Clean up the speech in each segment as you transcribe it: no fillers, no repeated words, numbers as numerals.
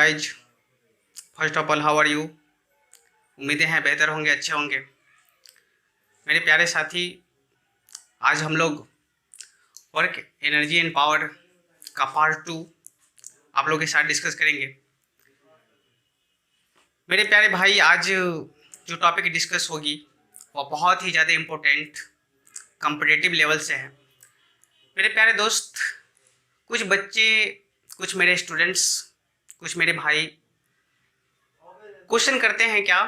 Guys, first of all how are you. उम्मीदें हैं बेहतर होंगे, अच्छे होंगे। मेरे प्यारे साथी, आज हम लोग वर्क एनर्जी एंड पावर का पार्ट 2 आप लोगों के साथ डिस्कस करेंगे। मेरे प्यारे भाई, आज जो टॉपिक डिस्कस होगी वो बहुत ही ज़्यादा इम्पोर्टेंट कॉम्पिटिटिव लेवल से है। मेरे प्यारे दोस्त, कुछ बच्चे, कुछ मेरे स्टूडेंट्स, कुछ मेरे भाई क्वेश्चन करते हैं क्या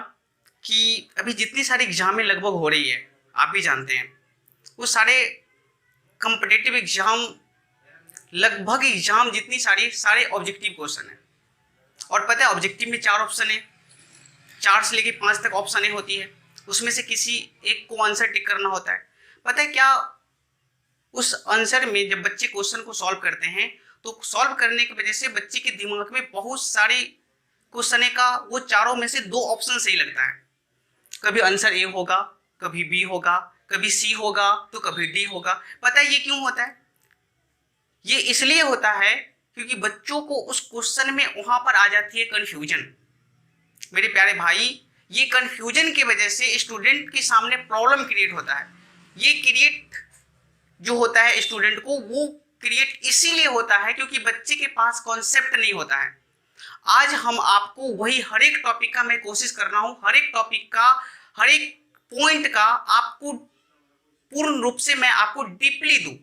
कि अभी जितनी सारी एग्जामें लगभग हो रही है, आप भी जानते हैं, वो सारे कॉम्पिटिटिव एग्जाम, लगभग एग्जाम जितनी सारे ऑब्जेक्टिव क्वेश्चन है। और पता है ऑब्जेक्टिव में 4 ऑप्शन है, 4 से लेके 5 तक ऑप्शन होती है। उसमें से किसी एक को आंसर टिक करना होता है। पता है क्या, उस आंसर में जब बच्चे क्वेश्चन को सॉल्व करते हैं तो सॉल्व करने की वजह से बच्चे के दिमाग में बहुत सारे क्वेश्चन का वो चारों में से 2 ऑप्शन सही लगता है। कभी आंसर ए होगा, कभी बी होगा, कभी सी होगा, तो कभी डी होगा। पता है ये क्यों होता है? ये इसलिए होता है क्योंकि बच्चों को उस क्वेश्चन में वहां पर आ जाती है कंफ्यूजन। मेरे प्यारे भाई, ये कंफ्यूजन की वजह से स्टूडेंट के सामने प्रॉब्लम क्रिएट होता है। ये क्रिएट जो होता है स्टूडेंट को, वो क्रिएट इसीलिए होता है क्योंकि बच्चे के पास कॉन्सेप्ट नहीं होता है। आज हम आपको वही हर एक टॉपिक का मैं कोशिश कर रहा हूं, हर एक टॉपिक का, हर एक पॉइंट का आपको पूर्ण रूप से मैं आपको डीपली दूं।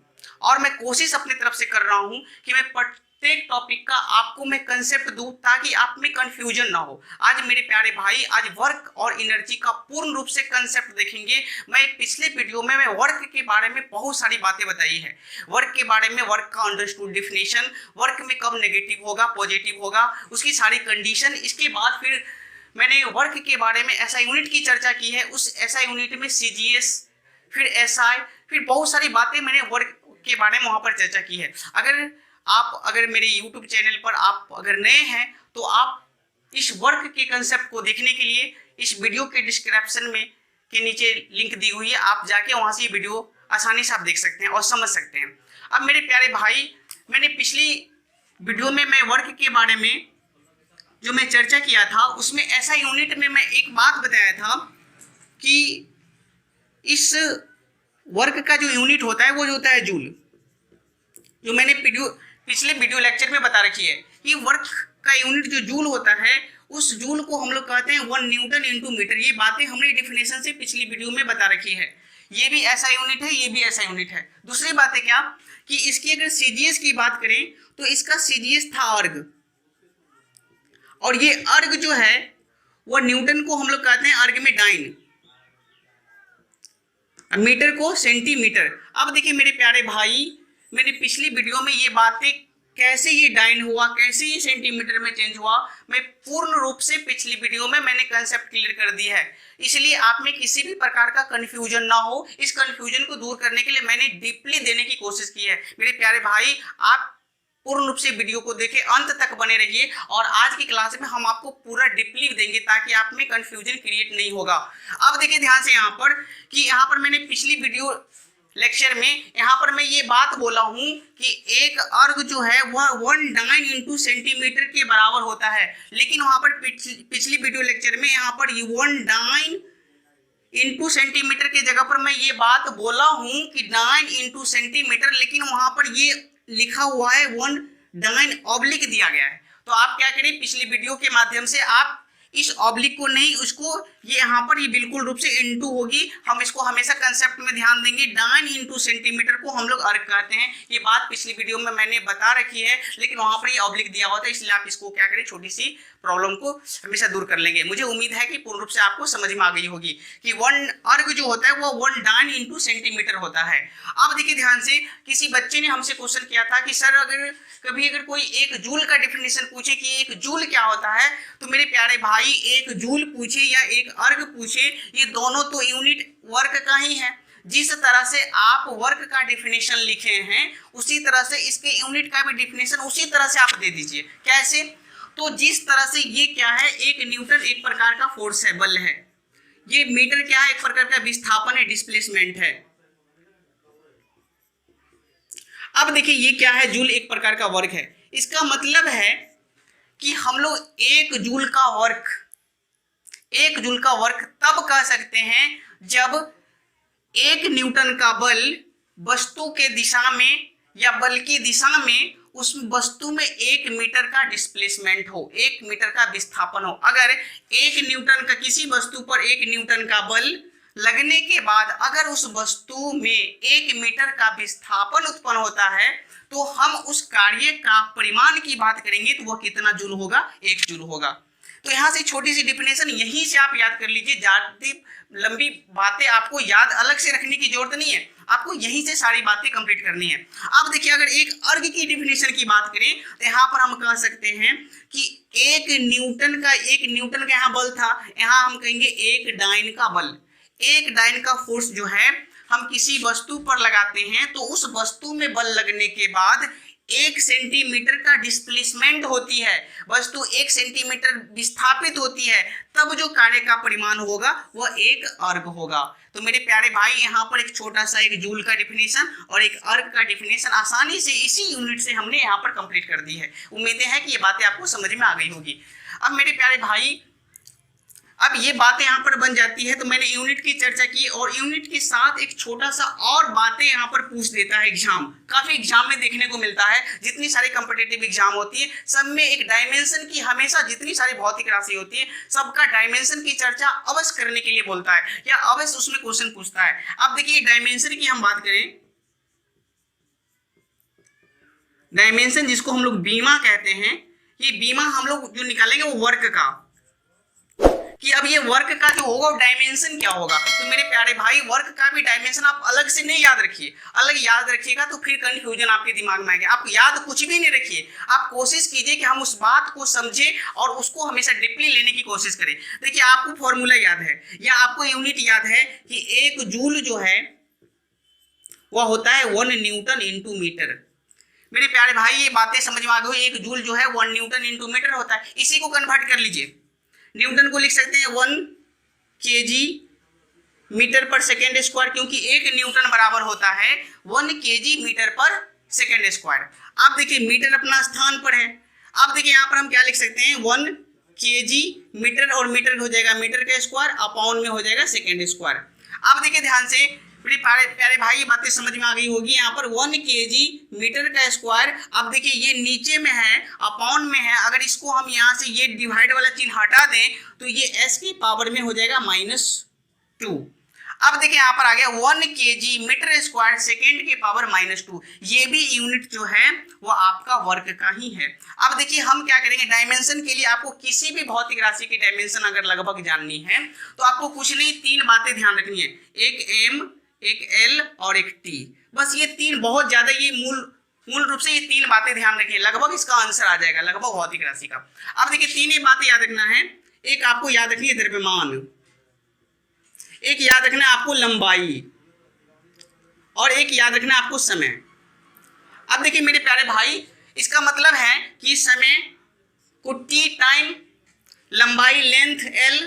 और मैं कोशिश अपनी तरफ से कर रहा हूं कि मैं प्रत्येक टॉपिक का आपको मैं कंसेप्ट दूं ताकि आप में कंफ्यूजन ना हो। आज मेरे प्यारे भाई, आज वर्क और एनर्जी का पूर्ण रूप से कंसेप्ट देखेंगे। मैं पिछले वीडियो में मैं वर्क के बारे में बहुत सारी बातें बताई है। वर्क के बारे में, वर्क का अंडरस्टूड डिफिनेशन, वर्क में कब नेगेटिव होगा, पॉजिटिव होगा, उसकी सारी कंडीशन। इसके बाद फिर मैंने वर्क के बारे में एसआई यूनिट की चर्चा की है। उस एसआई यूनिट में सीजीएस, फिर एसआई, फिर बहुत सारी बातें मैंने वर्क के बारे में वहां पर चर्चा की है। अगर मेरे YouTube चैनल पर आप अगर नए हैं तो आप इस वर्क के कंसेप्ट को देखने के लिए इस वीडियो के डिस्क्रिप्शन में के नीचे लिंक दी हुई है, आप जाके वहां से ये वीडियो आसानी से आप देख सकते हैं और समझ सकते हैं। अब मेरे प्यारे भाई, मैंने पिछली वीडियो में मैं वर्क के बारे में जो मैं चर्चा किया था, उसमें ऐसा यूनिट में मैं एक बात बताया था कि इस वर्क का जो यूनिट होता है वो जो होता है जूल, जो मैंने पिछले वीडियो लेक्चर में बता रखी है कि वर्क का यूनिट जो जूल होता है, उस जूल को हम लोग कहते हैं 1 न्यूटन इंटू मीटर। ये बातें हमने डिफिनेशन से पिछली वीडियो में बता रखी है। ये भी ऐसा यूनिट है, ये भी ऐसा यूनिट है। दूसरी बात है क्या कि इसकी अगर सीजीएस की बात करें तो इसका सीजीएस था अर्ग, और ये अर्ग जो है वो न्यूटन को हम लोग कहते हैं अर्ग में डाइन, मीटर को सेंटीमीटर। अब देखिए मेरे प्यारे भाई, मैंने पिछली वीडियो में ये बातें, कैसे ये डाइन हुआ, कैसे ये सेंटीमीटर में चेंज हुआ, मैं पूर्ण रूप से पिछली वीडियो में मैंने कंसेप्ट क्लियर कर दिया है। इसलिए आप में किसी भी प्रकार का कंफ्यूजन ना हो। इस कंफ्यूजन को दूर करने के लिए मैंने डीपली देने की कोशिश की है। मेरे प्यारे भाई, आप पूर्ण रूप से वीडियो को देखें, अंत तक बने रहिए, और आज की क्लास में हम आपको पूरा डीपली देंगे ताकि आप में कंफ्यूजन क्रिएट नहीं होगा। अब देखिए ध्यान से यहाँ पर कि यहाँ पर मैंने पिछली वीडियो लेक्चर में यहाँ पर मैं ये बात बोला हूँ कि एक अर्ग जो है वह 1 डाइन इंटू सेंटीमीटर के बराबर होता है। लेकिन वहां पर पिछली वीडियो लेक्चर में यहाँ पर 1 डाइन इंटू सेंटीमीटर की जगह पर मैं ये बात बोला हूँ कि डाइन इंटू सेंटीमीटर, लेकिन वहां पर ये लिखा हुआ है 1 डाइन ऑब्लिक दिया गया है। तो आप क्या करें, पिछली वीडियो के माध्यम से आप इस ऑब्लिक को नहीं, उसको ये यहाँ पर ये बिल्कुल रूप से इंटू होगी। हम इसको हमेशा कंसेप्ट में ध्यान देंगे। डाइन इंटू सेंटीमीटर को हम लोग अर्ग कहते हैं। ये बात पिछली वीडियो में मैंने बता रखी है, लेकिन वहां पर ये ऑब्लिक दिया हुआ था, इसलिए आप इसको क्या करें, छोटी सी प्रॉब्लम को हमेशा दूर कर लेंगे। मुझे उम्मीद है कि पूर्ण रूप से आपको समझ में आ गई होगी कि 1 अर्ग जो होता है वो 1 डाइन इंटू सेंटीमीटर होता है। अब देखिए ध्यान से, किसी बच्चे ने हमसे क्वेश्चन किया था कि सर अगर कोई एक जूल का डिफिनेशन पूछे कि एक जूल क्या होता है, तो मेरे प्यारे भाई, एक जूल पूछे या एक अर्ग पूछे, ये दोनों तो यूनिट वर्क का ही है। जिस तरह से आप वर्क का डिफिनेशन लिखे हैं उसी तरह से इसके यूनिट का भी डिफिनेशन उसी तरह से आप दे दीजिए। कैसे? तो जिस तरह से ये क्या है, एक न्यूटन एक प्रकार का फोर्स है, बल है। ये मीटर क्या है, एक प्रकार का विस्थापन है, डिस्प्लेसमेंट है। अब देखिए ये क्या है, जूल एक प्रकार का वर्क है। इसका मतलब है कि हम लोग 1 जूल का वर्क तब कह सकते हैं जब 1 न्यूटन का बल वस्तु के दिशा में या बल की दिशा में उस वस्तु में 1 मीटर का डिस्प्लेसमेंट हो, 1 मीटर का विस्थापन हो। अगर 1 न्यूटन का किसी वस्तु पर 1 न्यूटन का बल लगने के बाद अगर उस वस्तु में 1 मीटर का विस्थापन उत्पन्न होता है तो हम उस कार्य का परिमाण की बात करेंगे तो वह कितना जूल होगा, 1 जूल होगा। तो यहाँ से छोटी सी डिफिनेशन यहीं से आप याद कर लीजिए, ज्यादा लंबी बातें आपको याद अलग से रखने की जरूरत नहीं है, आपको यहीं से सारी बातें कंप्लीट करनी है। अब देखिए अगर एक अर्ग की डिफिनेशन की बात करें तो यहाँ पर हम कह सकते हैं कि 1 न्यूटन का यहाँ बल था, यहाँ हम कहेंगे 1 डाइन का बल, 1 डाइन का फोर्स जो है हम किसी वस्तु पर लगाते हैं तो उस वस्तु में बल लगने के बाद 1 सेंटीमीटर का डिस्प्लेसमेंट होती है, वस्तु 1 सेंटीमीटर विस्थापित होती है, तब जो कार्य का परिमाण होगा वह 1 अर्ग होगा। तो मेरे प्यारे भाई यहाँ पर एक छोटा सा 1 जूल का डिफिनेशन और 1 अर्ग का डिफिनेशन आसानी से इसी यूनिट से हमने यहाँ पर कंप्लीट कर दी है। उम्मीदें हैं कि ये बातें आपको समझ में आ गई होगी। अब मेरे प्यारे भाई अब ये बातें यहाँ पर बन जाती है, तो मैंने यूनिट की चर्चा की और यूनिट के साथ एक छोटा सा और बातें यहाँ पर पूछ देता है एग्जाम, काफी एग्जाम में देखने को मिलता है। जितनी सारी कॉम्पिटिटिव एग्जाम होती है सब में एक डायमेंशन की, हमेशा जितनी सारी भौतिक राशि होती है सबका डायमेंशन की चर्चा अवश्य करने के लिए बोलता है या अवश्य उसमें क्वेश्चन पूछता है। अब देखिए डायमेंशन की हम बात करें, डायमेंशन जिसको हम लोग बीमा कहते हैं, ये बीमा हम लोग जो निकालेंगे वो वर्क का, कि अब ये वर्क का जो होगा डायमेंशन क्या होगा। तो मेरे प्यारे भाई वर्क का भी डायमेंशन आप अलग से नहीं याद रखिए, अलग याद रखिएगा तो फिर कंफ्यूजन आपके दिमाग में आएगा। आप याद कुछ भी नहीं रखिए, आप कोशिश कीजिए कि हम उस बात को समझें और उसको हमेशा डीपली लेने की कोशिश करें। देखिए आपको फॉर्मूला याद है या आपको यूनिट याद है कि 1 जूल जो है वह होता है 1 न्यूटन इंटू मीटर। मेरे प्यारे भाई ये बातें समझ में आ गई, 1 जूल जो है 1 न्यूटन इंटू मीटर होता है। इसी को कन्वर्ट कर लीजिए, न्यूटन को लिख सकते हैं 1 केजी मीटर पर सेकेंड स्क्वायर, क्योंकि 1 न्यूटन बराबर होता है 1 केजी मीटर पर सेकेंड स्क्वायर। अब देखिए मीटर अपना स्थान पर है, अब देखिए यहाँ पर हम क्या लिख सकते हैं 1 केजी मीटर और मीटर हो जाएगा मीटर का स्क्वायर अपॉन में हो जाएगा सेकेंड स्क्वायर। अब देखिए ध्यान से प्यारे भाई बातें समझ में आ गई होगी। यहाँ पर 1 केजी मीटर का स्क्वायर, अब देखिए ये नीचे में है अपॉन में है, अगर इसको हम यहाँ से ये डिवाइड वाला चिन्ह हटा दें तो ये s की पावर में हो जाएगा -2। अब देखिए यहाँ पर आ गया 1 केजी मीटर स्क्वायर सेकेंड के पावर -2, ये भी यूनिट जो है वो आपका वर्क का ही है। अब देखिए हम क्या करेंगे, डायमेंशन के लिए आपको किसी भी भौतिक राशि की डायमेंशन अगर लगभग जाननी है तो आपको कुछ नहीं 3 बातें ध्यान रखनी है, एक m, एक L और एक T। बस ये 3 बहुत ज्यादा, ये मूल रूप से ये 3 बातें ध्यान रखिए, लगभग इसका आंसर आ जाएगा लगभग भौतिक राशि का। अब देखिए 3 बातें याद रखना है, एक आपको याद रखनी है द्रव्यमान, एक याद रखना है आपको लंबाई और एक याद रखना है आपको समय। अब देखिए मेरे प्यारे भाई इसका मतलब है कि समय को T टाइम, लंबाई लेंथ L,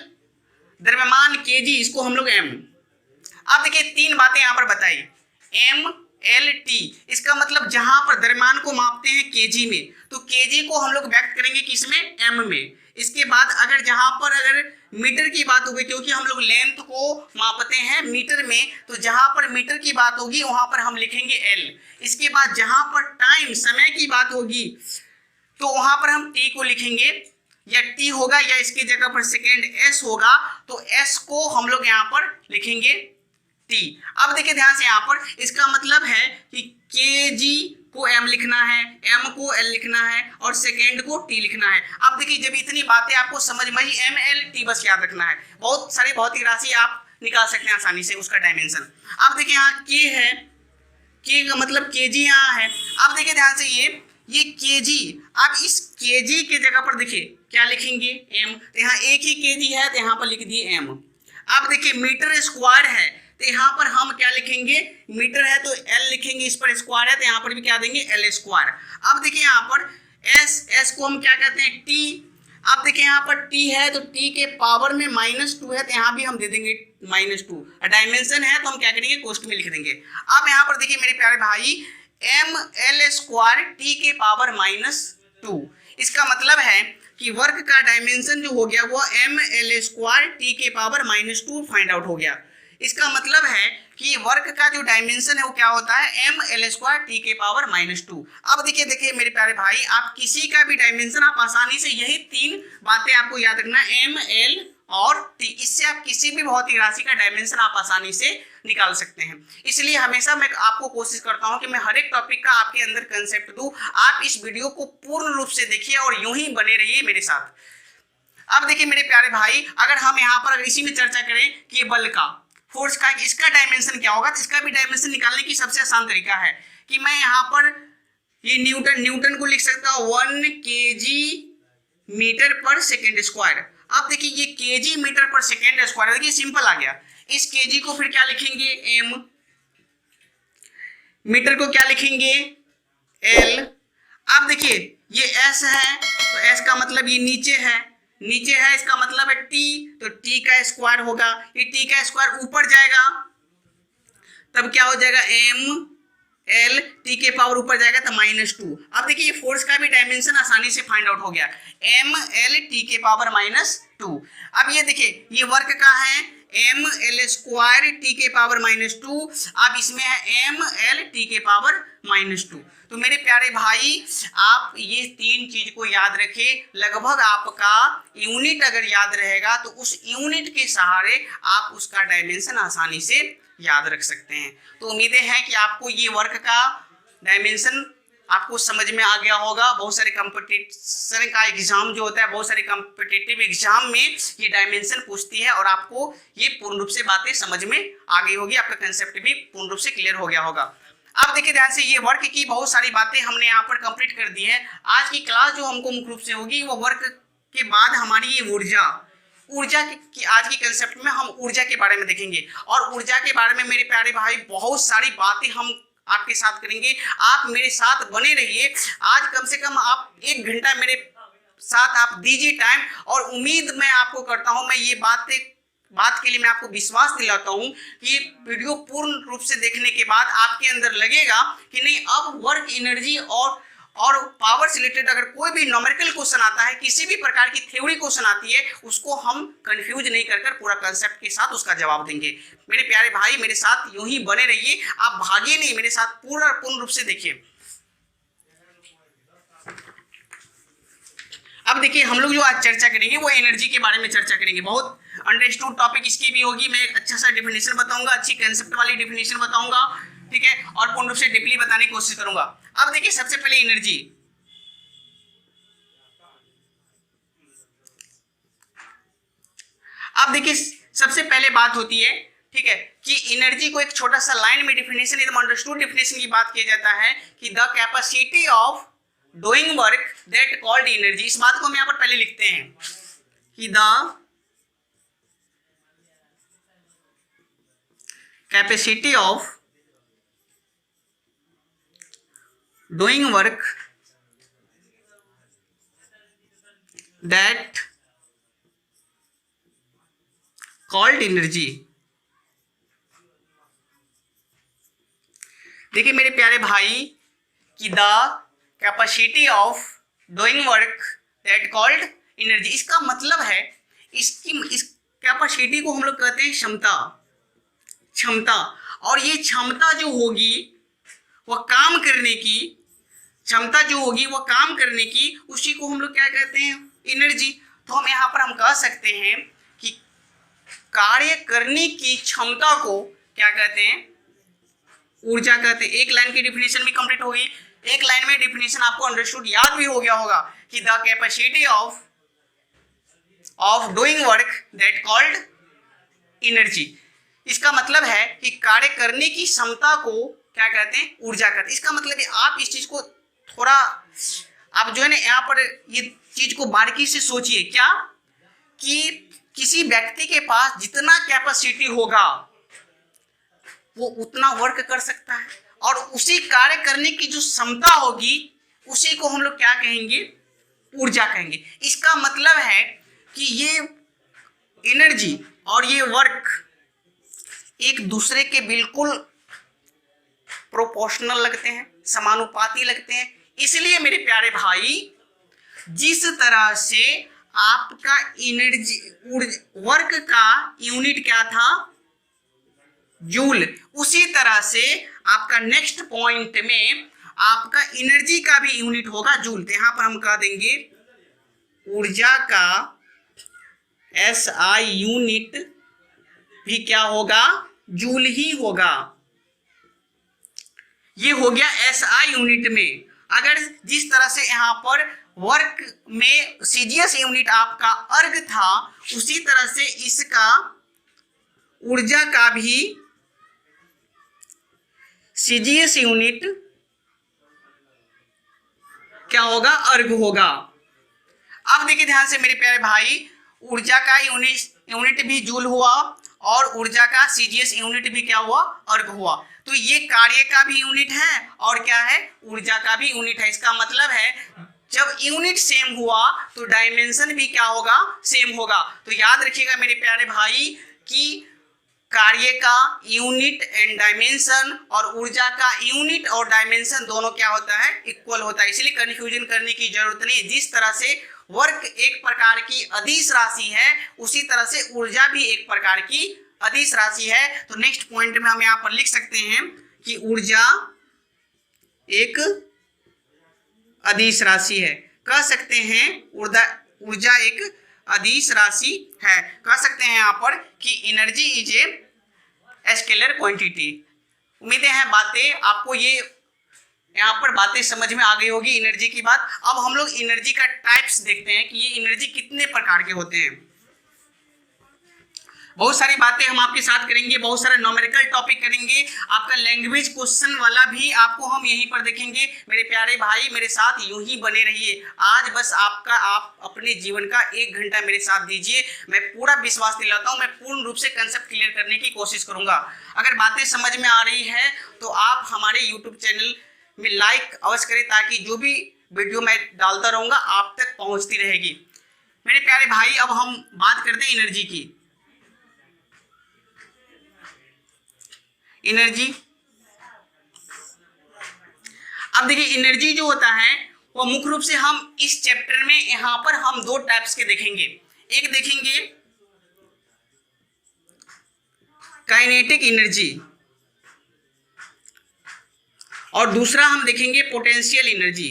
द्रव्यमान kg, इसको हम लोग m। अब देखिए 3 बातें यहां पर बताई, m, l, t। इसका मतलब जहां पर द्रव्यमान को मापते हैं kg में तो kg को हम लोग व्यक्त करेंगे किसमें, m में। इसके बाद अगर जहां पर अगर मीटर की बात होगी, क्योंकि हम लोग लेंथ को मापते हैं मीटर में, तो जहां पर मीटर की बात होगी वहां पर हम लिखेंगे l। इसके बाद जहां पर टाइम समय की बात होगी तो वहां पर हम t को लिखेंगे, या t होगा या इसकी जगह पर सेकेंड s होगा तो s को हम लोग यहाँ पर लिखेंगे t। अब देखिए ध्यान से यहाँ पर इसका मतलब है कि kg को m लिखना है, m को l लिखना है और सेकेंड को t लिखना है। अब देखिए जब इतनी बातें आपको समझ में आई, m, l, t बस याद रखना है, बहुत सारी भौतिक राशि आप निकाल सकते हैं आसानी से उसका डायमेंशन। अब देखिए यहाँ k है, k का मतलब kg यहाँ है। अब देखिए ध्यान से ये kg, अब इस kg के जगह पर देखिए क्या लिखेंगे, m। तो यहाँ एक ही kg है तो यहाँ पर लिख दिए m। अब देखिए मीटर स्क्वायर है तो यहाँ पर हम क्या लिखेंगे, मीटर है तो l लिखेंगे, इस पर स्क्वायर है तो यहाँ पर भी क्या देंगे, l स्क्वायर। अब देखिए यहाँ पर s को हम क्या कहते हैं, t। अब देखिए यहाँ पर t है तो t के पावर में -2 है तो यहाँ भी हम दे देंगे -2। डायमेंशन है तो हम क्या करेंगे, कोष्ठ में लिख देंगे। अब यहाँ पर देखिए मेरे प्यारे भाई m, l स्क्वायर t के पावर -2, इसका मतलब है कि वर्क का डायमेंशन जो हो गया वो ml² t के पावर -2 फाइंड आउट हो गया। इसका मतलब है कि वर्क का जो डायमेंशन है वो क्या होता है ml² t के पावर -2। अब देखिए मेरे प्यारे भाई, आप किसी का भी डायमेंशन आप आसानी से यही 3 बातें आपको याद रखना, ml और t, इससे आप किसी भी भौतिक राशि का डायमेंशन आप आसानी से निकाल सकते हैं। इसलिए हमेशा मैं आपको कोशिश करता हूं कि मैं हर एक टॉपिक का आपके अंदर कंसेप्ट दूं। आप इस वीडियो को पूर्ण रूप से देखिए और यूं ही बने रहिए मेरे साथ। अब देखिए मेरे प्यारे भाई, अगर हम यहाँ पर इसी में चर्चा करें कि बल का, फोर्स का, इसका डायमेंशन क्या होगा, तो इसका भी डायमेंशन निकालने की सबसे आसान तरीका है कि मैं यहाँ पर ये न्यूटन को लिख सकता हूँ 1 kg मीटर पर सेकेंड स्क्वायर। अब देखिए ये kg मीटर पर सेकेंड स्क्वायर, देखिए सिंपल आ गया। इस kg को फिर क्या लिखेंगे m, मीटर को क्या लिखेंगे l। अब देखिए ये s है तो s का मतलब ये नीचे है, इसका मतलब है t, तो t का स्क्वायर होगा। ये t का स्क्वायर ऊपर जाएगा तब क्या हो जाएगा m l, t के पावर ऊपर जाएगा तो -2। अब देखिए ये फोर्स का भी डायमेंशन आसानी से फाइंड आउट हो गया, ml t के पावर -2। अब ये देखिए ये वर्क का है ml² t के पावर -2, अब इसमें है ml t के पावर -2। तो मेरे प्यारे भाई, आप ये 3 चीज को याद रखें। लगभग आपका यूनिट अगर याद रहेगा तो उस यूनिट के सहारे आप उसका डायमेंशन आसानी से याद रख सकते हैं। तो उम्मीदें हैं कि आपको ये वर्क का डायमेंशन आपको समझ में आ गया होगा। बहुत सारे कंपटीशन का एग्जाम जो होता है, बहुत सारे कॉम्पिटिटिव एग्जाम में ये डायमेंशन पूछती है और आपको ये पूर्ण रूप से बातें समझ में आ गई होगी, आपका कंसेप्ट भी पूर्ण रूप से क्लियर हो गया होगा। अब देखिए ध्यान से, ये वर्क की बहुत सारी बातें हमने यहाँ पर कंप्लीट कर दी है। आज की क्लास जो हमको मुख्य रूप से होगी वो वर्क के बाद हमारी ये ऊर्जा की आज की कंसेप्ट में हम ऊर्जा के बारे में देखेंगे। और ऊर्जा के बारे में मेरे प्यारे भाई बहुत सारी बातें हम आपके साथ करेंगे। आप मेरे साथ बने रहिए। आज कम से कम आप 1 घंटा मेरे साथ आप दीजिए टाइम, और उम्मीद मैं आपको करता हूं, मैं ये बात के लिए मैं आपको विश्वास दिलाता हूं कि वीडियो पूर्ण रूप से देखने के बाद आपके अंदर लगेगा कि नहीं, अब वर्क, एनर्जी और पावर से रिलेटेड अगर कोई भी न्यूमेरिकल क्वेश्चन आता है, किसी भी प्रकार की थ्योरी क्वेश्चन आती है, उसको हम कंफ्यूज नहीं कर पूरा कंसेप्ट के साथ उसका जवाब देंगे। मेरे प्यारे भाई, मेरे साथ यूं ही बने रहिए, आप भागिए नहीं, मेरे साथ पूर्ण रूप से देखिए। अब देखिए हम लोग जो आज चर्चा करेंगे वो एनर्जी के बारे में चर्चा करेंगे। बहुत अंडरस्टूड टॉपिक इसकी भी होगी। मैं एक अच्छा सा डेफिनेशन बताऊंगा, अच्छी कंसेप्ट वाली डेफिनेशन बताऊंगा, ठीक है, और पूर्ण रूप से डीपली बताने की कोशिश करूंगा। अब देखिए सबसे पहले एनर्जी। अब देखिए सबसे पहले बात होती है, ठीक है, कि एनर्जी को एक छोटा सा लाइन में डेफिनेशन, एकदम अंडरस्टूड डेफिनेशन की बात किया जाता है कि the capacity of doing work that called energy. इस बात को हम यहां पर पहले लिखते हैं कि the capacity of doing work that called energy। देखिए मेरे प्यारे भाई कि the capacity of doing work that called energy, इसका मतलब है इस कैपेसिटी को हम लोग कहते हैं क्षमता। और ये क्षमता जो होगी वह काम करने की क्षमता जो होगी वो काम करने की, उसी को हम लोग क्या कहते हैं, एनर्जी। तो हम यहाँ पर हम कह सकते हैं कि कार्य करने की क्षमता को क्या कहते हैं, ऊर्जा कहते हैं। एक लाइन की डेफिनेशन भी कंप्लीट होगी, एक लाइन में डेफिनेशन आपको अंडरस्टूड याद भी हो गया होगा कि the capacity of doing work that called energy. इसका मतलब है कि कार्य करने की क्षमता को क्या कहते हैं, ऊर्जा कहते हैं। इसका मतलब है आप इस चीज को थोड़ा, आप जो है ना यहाँ पर ये चीज को बारीकी से सोचिए, क्या कि किसी व्यक्ति के पास जितना कैपेसिटी होगा वो उतना वर्क कर सकता है, और उसी कार्य करने की जो क्षमता होगी उसी को हम लोग क्या कहेंगे, ऊर्जा कहेंगे। इसका मतलब है कि ये एनर्जी और ये वर्क एक दूसरे के बिल्कुल प्रोपोर्शनल लगते हैं, समानुपाती लगते हैं। इसलिए मेरे प्यारे भाई जिस तरह से आपका एनर्जी वर्क का यूनिट क्या था, जूल, उसी तरह से आपका नेक्स्ट पॉइंट में आपका एनर्जी का भी यूनिट होगा जूल। तो यहां पर हम कह देंगे ऊर्जा का SI यूनिट भी क्या होगा, जूल ही होगा। ये हो गया SI यूनिट में। अगर जिस तरह से यहां पर वर्क में CGS यूनिट आपका अर्ग था, उसी तरह से इसका ऊर्जा का भी CGS यूनिट क्या होगा, अर्ग होगा। अब देखिए ध्यान से मेरे प्यारे भाई, ऊर्जा का यूनिट भी जूल हुआ और ऊर्जा का CGS यूनिट भी क्या हुआ, अर्ग हुआ। तो ये कार्य का भी यूनिट है और क्या है, ऊर्जा का भी यूनिट है। इसका मतलब है जब यूनिट सेम हुआ तो डायमेंशन भी क्या होगा, सेम होगा। तो याद रखिएगा मेरे प्यारे भाई कि कार्य का यूनिट एंड डायमेंशन और ऊर्जा का यूनिट और डायमेंशन दोनों क्या होता है, इक्वल होता है। इसलिए कंफ्यूजन करने की जरूरत नहीं। जिस तरह से वर्क एक प्रकार की अदिश राशि है, उसी तरह से ऊर्जा भी एक प्रकार की अदिश राशि है। तो नेक्स्ट पॉइंट में हम यहाँ पर लिख सकते हैं कि ऊर्जा एक अदिश राशि है। कह सकते हैं ऊर्जा एक अदिश राशि है। कह सकते हैं यहाँ पर कि energy is a scalar quantity. उम्मीदें हैं बातें आपको ये यहाँ पर बातें समझ में आ गई होगी एनर्जी की बात। अब हम लोग एनर्जी का टाइप्स देखते हैं कि ये एनर्जी कितने प्रकार के होते हैं। बहुत सारी बातें हम आपके साथ करेंगे, बहुत सारे न्यूमेरिकल टॉपिक करेंगे। आपका लैंग्वेज क्वेश्चन वाला भी आपको हम यहीं पर देखेंगे। मेरे प्यारे भाई मेरे साथ यूं ही बने रहिए। आज बस आप अपने जीवन का 1 घंटा मेरे साथ दीजिए। मैं पूरा विश्वास दिलाता हूं, मैं पूर्ण रूप से कंसेप्ट क्लियर करने की कोशिश करूंगा। अगर बातें समझ में आ रही है तो आप हमारे यूट्यूब चैनल में लाइक अवश्य करें, ताकि जो भी वीडियो मैं डालता रहूंगा आप तक पहुंचती रहेगी। मेरे प्यारे भाई अब हम बात करते हैं एनर्जी की। एनर्जी, अब देखिए एनर्जी जो होता है वो मुख्य रूप से हम इस चैप्टर में यहां पर हम 2 टाइप्स के देखेंगे। एक देखेंगे काइनेटिक एनर्जी और दूसरा हम देखेंगे पोटेंशियल एनर्जी।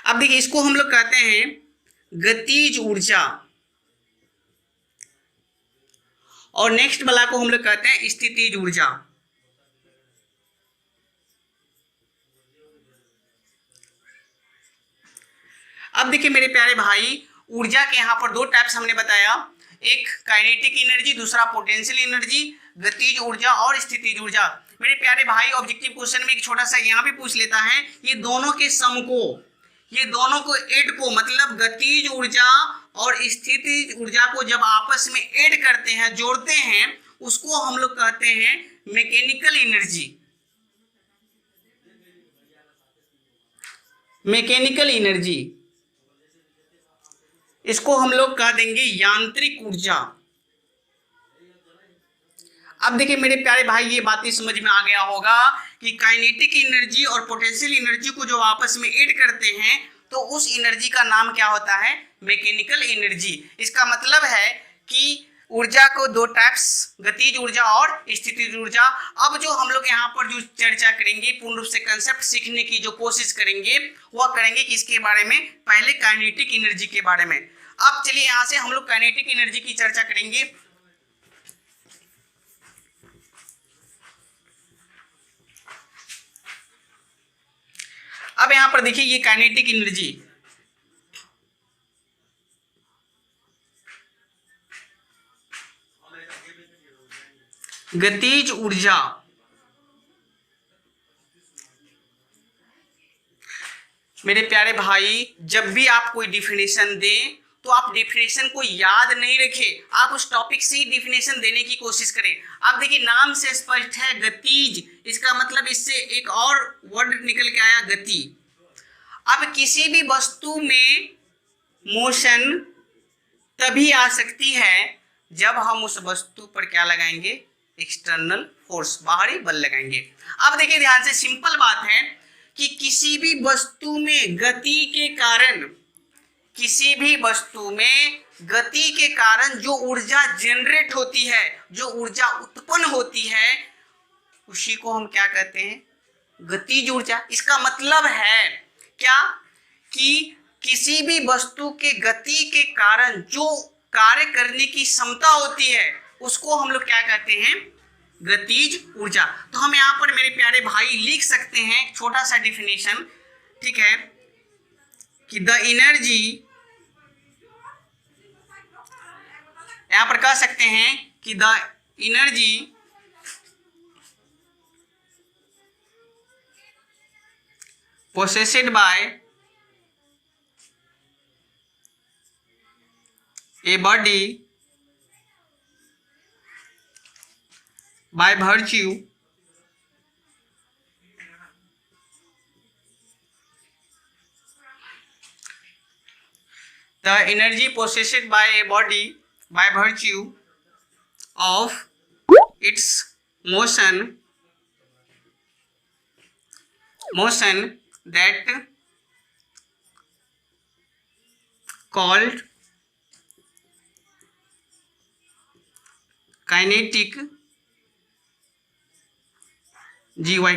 अब देखिए इसको हम लोग कहते हैं गतिज ऊर्जा और नेक्स्ट वाला को हम लोग कहते हैं स्थितिज ऊर्जा। अब देखिए मेरे प्यारे भाई, ऊर्जा के यहां पर 2 टाइप्स हमने बताया, एक काइनेटिक एनर्जी, दूसरा पोटेंशियल एनर्जी, गतिज ऊर्जा और स्थितिज ऊर्जा। मेरे प्यारे भाई ऑब्जेक्टिव क्वेश्चन में एक छोटा सा यहां भी पूछ लेता है, ये दोनों के सम को, ये दोनों को ऐड को, मतलब गतिज ऊर्जा और स्थितिज ऊर्जा को जब आपस में ऐड करते हैं, जोड़ते हैं, उसको हम लोग कहते हैं मैकेनिकल एनर्जी। मैकेनिकल एनर्जी, इसको हम लोग कह देंगे यांत्रिक ऊर्जा। अब देखिए मेरे प्यारे भाई ये बातें समझ में आ गया होगा कि काइनेटिक एनर्जी और पोटेंशियल एनर्जी को जो आपस में ऐड करते हैं तो उस एनर्जी का नाम क्या होता है, मैकेनिकल एनर्जी। इसका मतलब है कि ऊर्जा को 2 टाइप्स, गतिज ऊर्जा और स्थितिज ऊर्जा। अब जो हम लोग यहाँ पर जो चर्चा करेंगे, पूर्ण रूप से कंसेप्ट सीखने की जो कोशिश करेंगे वह करेंगे किसके बारे में, पहले काइनेटिक एनर्जी के बारे में। अब चलिए यहाँ से हम लोग काइनेटिक एनर्जी की चर्चा करेंगे। अब यहां पर देखिए ये काइनेटिक एनर्जी, गतिज ऊर्जा, मेरे प्यारे भाई जब भी आप कोई डिफिनेशन दें तो आप डिफिनेशन को याद नहीं रखें, आप उस टॉपिक से ही डिफिनेशन देने की कोशिश करें। आप देखिए नाम से स्पष्ट है गतिज, इसका मतलब इससे एक और वर्ड निकल के आया गति। अब किसी भी वस्तु में मोशन तभी आ सकती है जब हम उस वस्तु पर क्या लगाएंगे, एक्सटर्नल फोर्स, बाहरी बल लगाएंगे। अब देखिए ध्यान से, सिंपल बात है कि किसी भी वस्तु में गति के कारण, किसी भी वस्तु में गति के कारण जो ऊर्जा जनरेट होती है, जो ऊर्जा उत्पन्न होती है, उसी को हम क्या कहते हैं, गतिज ऊर्जा। इसका मतलब है क्या कि किसी भी वस्तु के गति के कारण जो कार्य करने की क्षमता होती है उसको हम लोग क्या कहते हैं, गतिज ऊर्जा। तो हम यहाँ पर मेरे प्यारे भाई लिख सकते हैं छोटा सा डिफिनेशन, ठीक है, कि द एनर्जी, यहां पर कह सकते हैं कि the energy possessed by a body by virtue the energy possessed by a body by virtue of its motion that called kinetic जीवाई,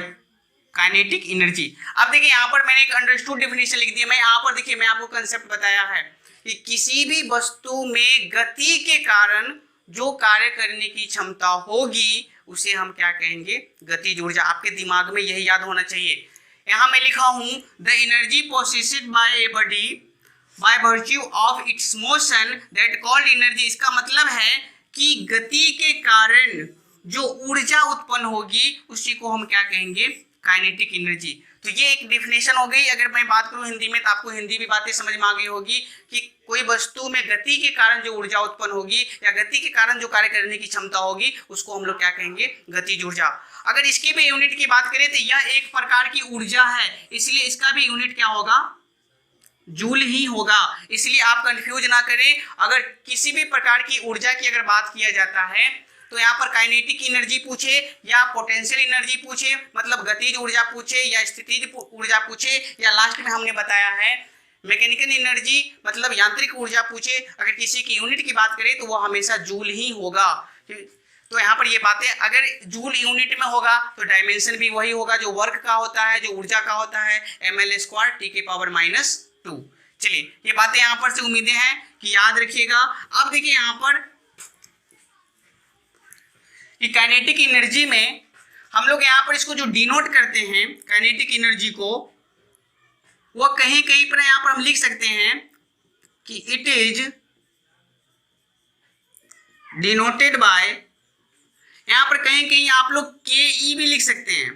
काइनेटिक एनर्जी। अब देखिए यहाँ पर मैंने एक अंडरस्टूड डेफिनेशन लिख दिया। मैं यहाँ पर देखिए, मैं आपको कंसेप्ट बताया है कि किसी भी वस्तु में गति के कारण जो कार्य करने की क्षमता होगी उसे हम क्या कहेंगे, गतिज ऊर्जा। आपके दिमाग में यही याद होना चाहिए। यहाँ मैं लिखा हूं the energy possessed bye a body by virtue of its motion that called energy. इसका मतलब है कि गति के कारण जो ऊर्जा उत्पन्न होगी उसी को हम क्या कहेंगे, काइनेटिक एनर्जी। तो ये एक डेफिनेशन हो गई। अगर मैं बात करूं हिंदी में तो आपको हिंदी भी बातें समझ में आ गई होगी कि कोई वस्तु में गति के कारण जो ऊर्जा उत्पन्न होगी या गति के कारण जो कार्य करने की क्षमता होगी उसको हम लोग क्या कहेंगे, गतिज ऊर्जा। अगर इसकी भी यूनिट की बात करें तो यह एक प्रकार की ऊर्जा है, इसलिए इसका भी यूनिट क्या होगा, जूल ही होगा। इसलिए आप कंफ्यूज ना करें। अगर किसी भी प्रकार की ऊर्जा की अगर बात किया जाता है तो यहाँ पर काइनेटिक एनर्जी पूछे या पोटेंशियल एनर्जी पूछे, मतलब गतिज ऊर्जा पूछे या स्थितिज ऊर्जा पूछे, या लास्ट में हमने बताया है मैकेनिकल एनर्जी मतलब यांत्रिक ऊर्जा पूछे, अगर किसी की यूनिट की बात करें तो वो हमेशा जूल ही होगा। तो यहाँ पर ये बातें, अगर जूल यूनिट में होगा तो डायमेंशन भी वही होगा जो वर्क का होता है, जो ऊर्जा का होता है, ml² T⁻²। चलिए ये बातें यहाँ पर से उम्मीदें हैं कि याद रखिएगा। अब देखिए यहाँ पर कि काइनेटिक एनर्जी में हम लोग यहाँ पर इसको जो डिनोट करते हैं काइनेटिक एनर्जी को, वो कहीं कहीं पर यहाँ पर हम लिख सकते हैं कि इट इज डिनोटेड बाय, यहाँ पर कहीं कहीं आप लोग के भी लिख सकते हैं,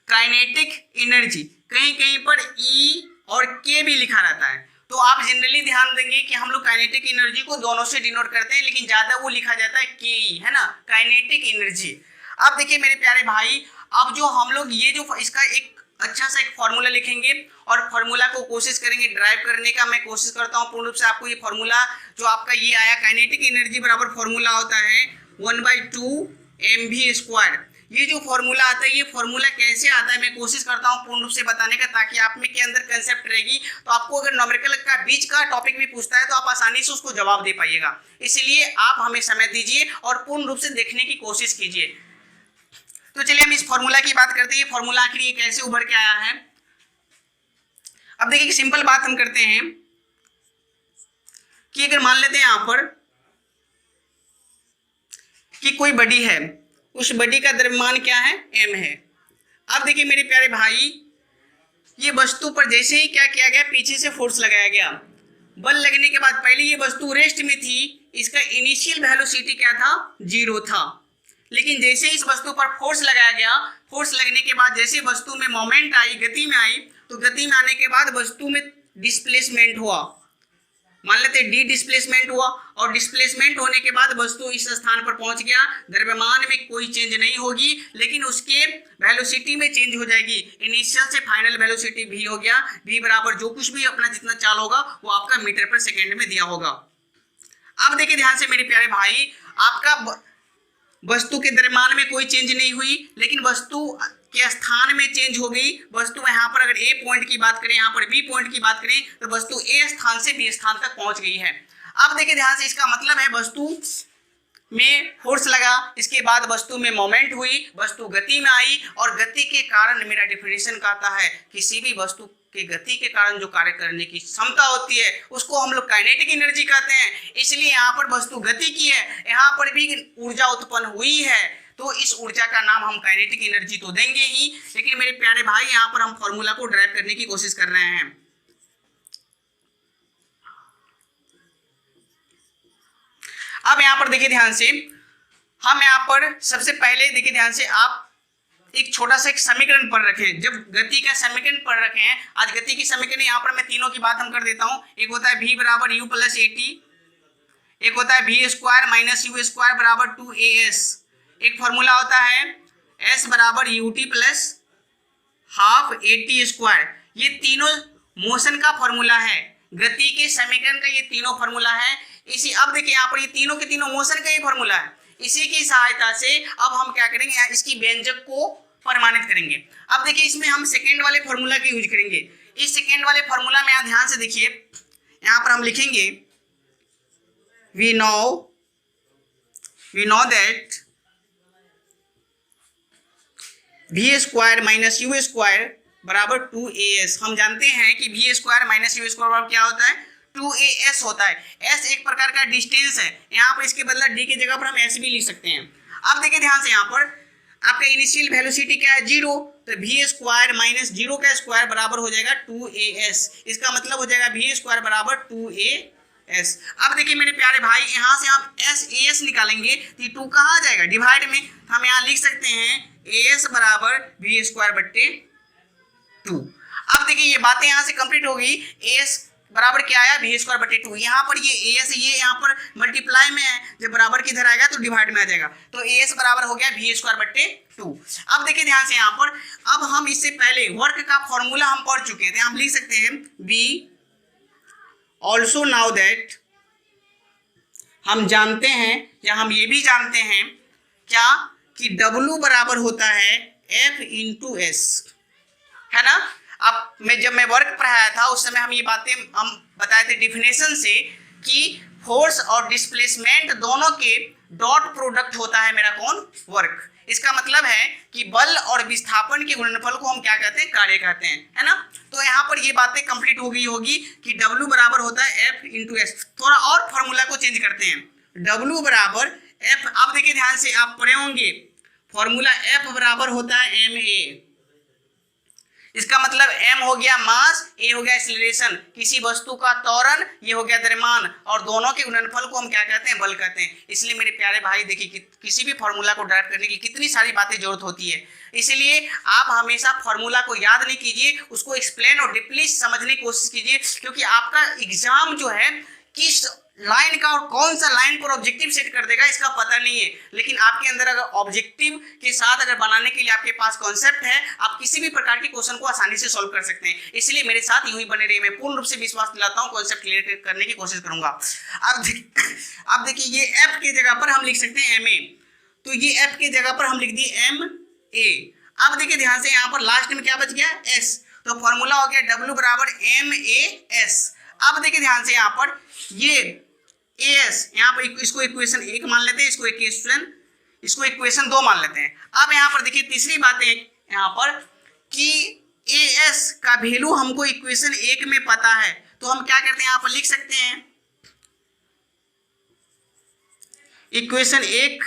काइनेटिक एनर्जी। कहीं कहीं पर ई और के भी लिखा रहता है। तो आप जनरली ध्यान देंगे कि हम लोग काइनेटिक एनर्जी को दोनों से डिनोट करते हैं, लेकिन ज्यादा वो लिखा जाता है के, है ना, काइनेटिक एनर्जी। अब देखिए मेरे प्यारे भाई, अब जो हम लोग ये जो इसका एक अच्छा सा एक फॉर्मूला लिखेंगे और फॉर्मूला को कोशिश करेंगे ड्राइव करने का। मैं कोशिश करता हूँ पूर्ण रूप से आपको ये फॉर्मूला जो आपका ये आया, काइनेटिक एनर्जी बराबर फॉर्मूला होता है 1/2 mv²। ये जो फॉर्मूला आता है, ये फॉर्मूला कैसे आता है मैं कोशिश करता हूँ पूर्ण रूप से बताने का, ताकि आप में के अंदर कंसेप्ट रहेगी। तो आपको अगर न्यूमेरिकल का बीच का टॉपिक भी पूछता है तो आप आसानी से उसको जवाब दे पाइएगा। इसलिए आप हमें समय दीजिए और पूर्ण रूप से देखने की कोशिश कीजिए। तो चलिए हम इस फॉर्मूला की बात करते हैं। फॉर्मूला आखिर ये कैसे उभर के आया है। अब देखिए सिंपल बात हम करते हैं कि अगर मान लेते हैं यहां पर कि कोई बॉडी है, उस बॉडी का द्रव्यमान क्या है, m है। अब देखिए मेरे प्यारे भाई, ये वस्तु पर जैसे ही क्या किया गया, पीछे से फोर्स लगाया गया। बल लगने के बाद पहले ये वस्तु रेस्ट में थी, इसका इनिशियल वेलोसिटी क्या था, 0 था। लेकिन जैसे इस वस्तु पर फोर्स लगाया गया, फोर्स लगने के बाद जैसे वस्तु में मोमेंट आई, गति में आई, तो गति में आने के बाद वस्तु में डिस्प्लेसमेंट हुआ, मान लेते डी डिस्प्लेसमेंट हुआ, और डिस्प्लेसमेंट होने के बाद वस्तु इस स्थान पर पहुंच गया। द्रव्यमान में कोई चेंज नहीं होगी, लेकिन उसके वेलोसिटी में चेंज हो जाएगी। इनिशियल से फाइनल वेलोसिटी v हो गया, v बराबर जो कुछ भी अपना जितना चाल होगा वो आपका मीटर पर सेकेंड में दिया होगा। अब देखिए ध्यान से मेरे प्यारे भाई, आपका वस्तु के द्रव्यमान में कोई चेंज नहीं हुई, लेकिन वस्तु के स्थान में चेंज हो गई। वस्तु यहाँ पर अगर ए पॉइंट की बात करें, यहाँ पर बी पॉइंट की बात करें, तो वस्तु ए स्थान से बी स्थान तक पहुंच गई है। अब देखिए ध्यान से, इसका मतलब है वस्तु में फोर्स लगा, इसके बाद वस्तु में मोमेंट हुई, वस्तु गति में आई, और गति के कारण मेरा डेफिनेशन कहता है किसी भी वस्तु के गति के कारण जो कार्य करने की क्षमता होती है उसको हम लोग काइनेटिक एनर्जी कहते हैं। इसलिए यहाँ पर वस्तु गति की है, यहाँ पर भी ऊर्जा उत्पन्न हुई है, तो इस ऊर्जा का नाम हम काइनेटिक एनर्जी तो देंगे ही। लेकिन मेरे प्यारे भाई, यहाँ पर हम फॉर्मूला को ड्राइव करने की कोशिश कर रहे हैं। अब यहाँ पर देखिए ध्यान से, हम यहाँ पर सबसे पहले देखिए ध्यान से, आप एक छोटा सा एक समीकरण पढ़ रखे हैं। जब गति का समीकरण पढ़ रखे हैं, आज गति की समीकरण यहाँ पर मैं तीनों की बात हम कर देता हूँ। एक होता है v बराबर u प्लस ए टी, एक होता है v square minus you square बराबर 2as, एक फॉर्मूला होता है s बराबर U T plus half A T square. ये तीनों मोशन का फॉर्मूला है, गति के समीकरण का ये तीनों फॉर्मूला है। इसी अब देखिए यहाँ पर ये तीनों के तीनों मोशन का ये फॉर्मूला है। इसी की सहायता से अब हम क्या करेंगे, इसकी व्यंजक को प्रमाणित करेंगे। अब देखिए इसमें हम सेकेंड वाले फॉर्मूला का यूज करेंगे। इस सेकेंड वाले फॉर्मूला में आप ध्यान से देखिए, यहाँ पर हम लिखेंगे we know that v square minus you square बराबर 2as। हम जानते हैं कि v square minus you square बराबर क्या होता है, 2as होता है। s एक प्रकार का डिस्टेंस है, यहाँ पर इसके बदला d की जगह पर हम s भी लिख सकते हैं। अब देखिए ध्यान से, यहाँ पर आपका इनिशियल वेलोसिटी क्या है, 0, तो v स्क्वायर माइनस 0 का स्क्वायर बराबर हो जाएगा 2as। इसका मतलब हो जाएगा v स्क्वायर बराबर 2as। अब देखिए मेरे प्यारे भाई, यहाँ से हम as निकालेंगे तो 2 कहाँ आ जाएगा, डिवाइड में। हम यहाँ लिख सकते हैं as बराबर v स्क्वायर बट्टे 2। अब देखिए ये बातें यहाँ से कंप्लीट हो गई। as बराबर क्या आया, v स्क्वायर बटे 2। यहाँ पर ये as ये यहाँ पर मल्टीप्लाई में है, जब बराबर किधर आएगा तो डिवाइड में आ जाएगा, तो as बराबर हो गया v स्क्वायर बटे 2। अब देखिए ध्यान से, यहाँ पर अब हम इससे पहले वर्क का फॉर्मूला हम पढ़ चुके थे। हम लिख सकते हैं we also now that, हम जानते हैं या हम ये भी जानते हैं क्या कि W बराबर होता है F इंटू S, है ना। अब जब मैं वर्क पढ़ाया था उस समय हम ये बातें हम बताए थे डिफिनेशन से कि फोर्स और डिस्प्लेसमेंट दोनों के डॉट प्रोडक्ट होता है मेरा कौन, वर्क। इसका मतलब है कि बल और विस्थापन के गुणनफल को हम क्या कहते हैं, कार्य कहते हैं, है ना। तो यहाँ पर ये बातें कंप्लीट हो गई होगी कि W बराबर होता है F इंटू S। थोड़ा और फॉर्मूला को चेंज करते हैं, W बराबर F। अब देखिए ध्यान से, आप पढ़े होंगे फॉर्मूला F बराबर होता है ma। इसका मतलब m हो गया मास, a हो गया एक्सीलरेशन, किसी वस्तु का त्वरण, ये हो गया द्रव्यमान, और दोनों के गुणनफल को हम क्या कहते हैं, बल कहते हैं। इसलिए मेरे प्यारे भाई देखिए कि किसी भी फॉर्मूला को ड्राइव करने की कितनी सारी बातें जरूरत होती है। इसलिए आप हमेशा फॉर्मूला को याद नहीं कीजिए, उसको एक्सप्लेन और डीपली समझने की कोशिश कीजिए, क्योंकि आपका एग्जाम जो है किस लाइन का और कौन सा लाइन पर ऑब्जेक्टिव सेट कर देगा इसका पता नहीं है। लेकिन आपके अंदर अगर ऑब्जेक्टिव के साथ अगर बनाने के लिए आपके पास कॉन्सेप्ट है, आप किसी भी प्रकार के क्वेश्चन को आसानी से सॉल्व कर सकते हैं। इसलिए मेरे साथ यूं ही बने रहिए, मैं पूर्ण रूप से विश्वास दिलाता हूं, कॉन्सेप्ट क्लियर करने की कोशिश करूंगा। अब देखिए ये एफ की जगह पर हम लिख सकते हैं एम ए, तो ये एफ की जगह पर हम लिख दिए एम ए। अब देखिए ध्यान से, यहाँ पर लास्ट में क्या बच गया, एस, तो फॉर्मूला हो गया डब्ल्यू बराबर एम ए एस। अब देखिए ध्यान से, यहाँ पर ये एस, यहाँ पर इसको इक्वेशन 1 मान लेते हैं, इसको इक्वेशन 2 मान लेते हैं। अब यहाँ पर देखिए तीसरी बात है यहाँ पर कि एस का वैल्यू हमको इक्वेशन 1 में पता है, तो हम क्या करते हैं, यहाँ पर लिख सकते हैं इक्वेशन 1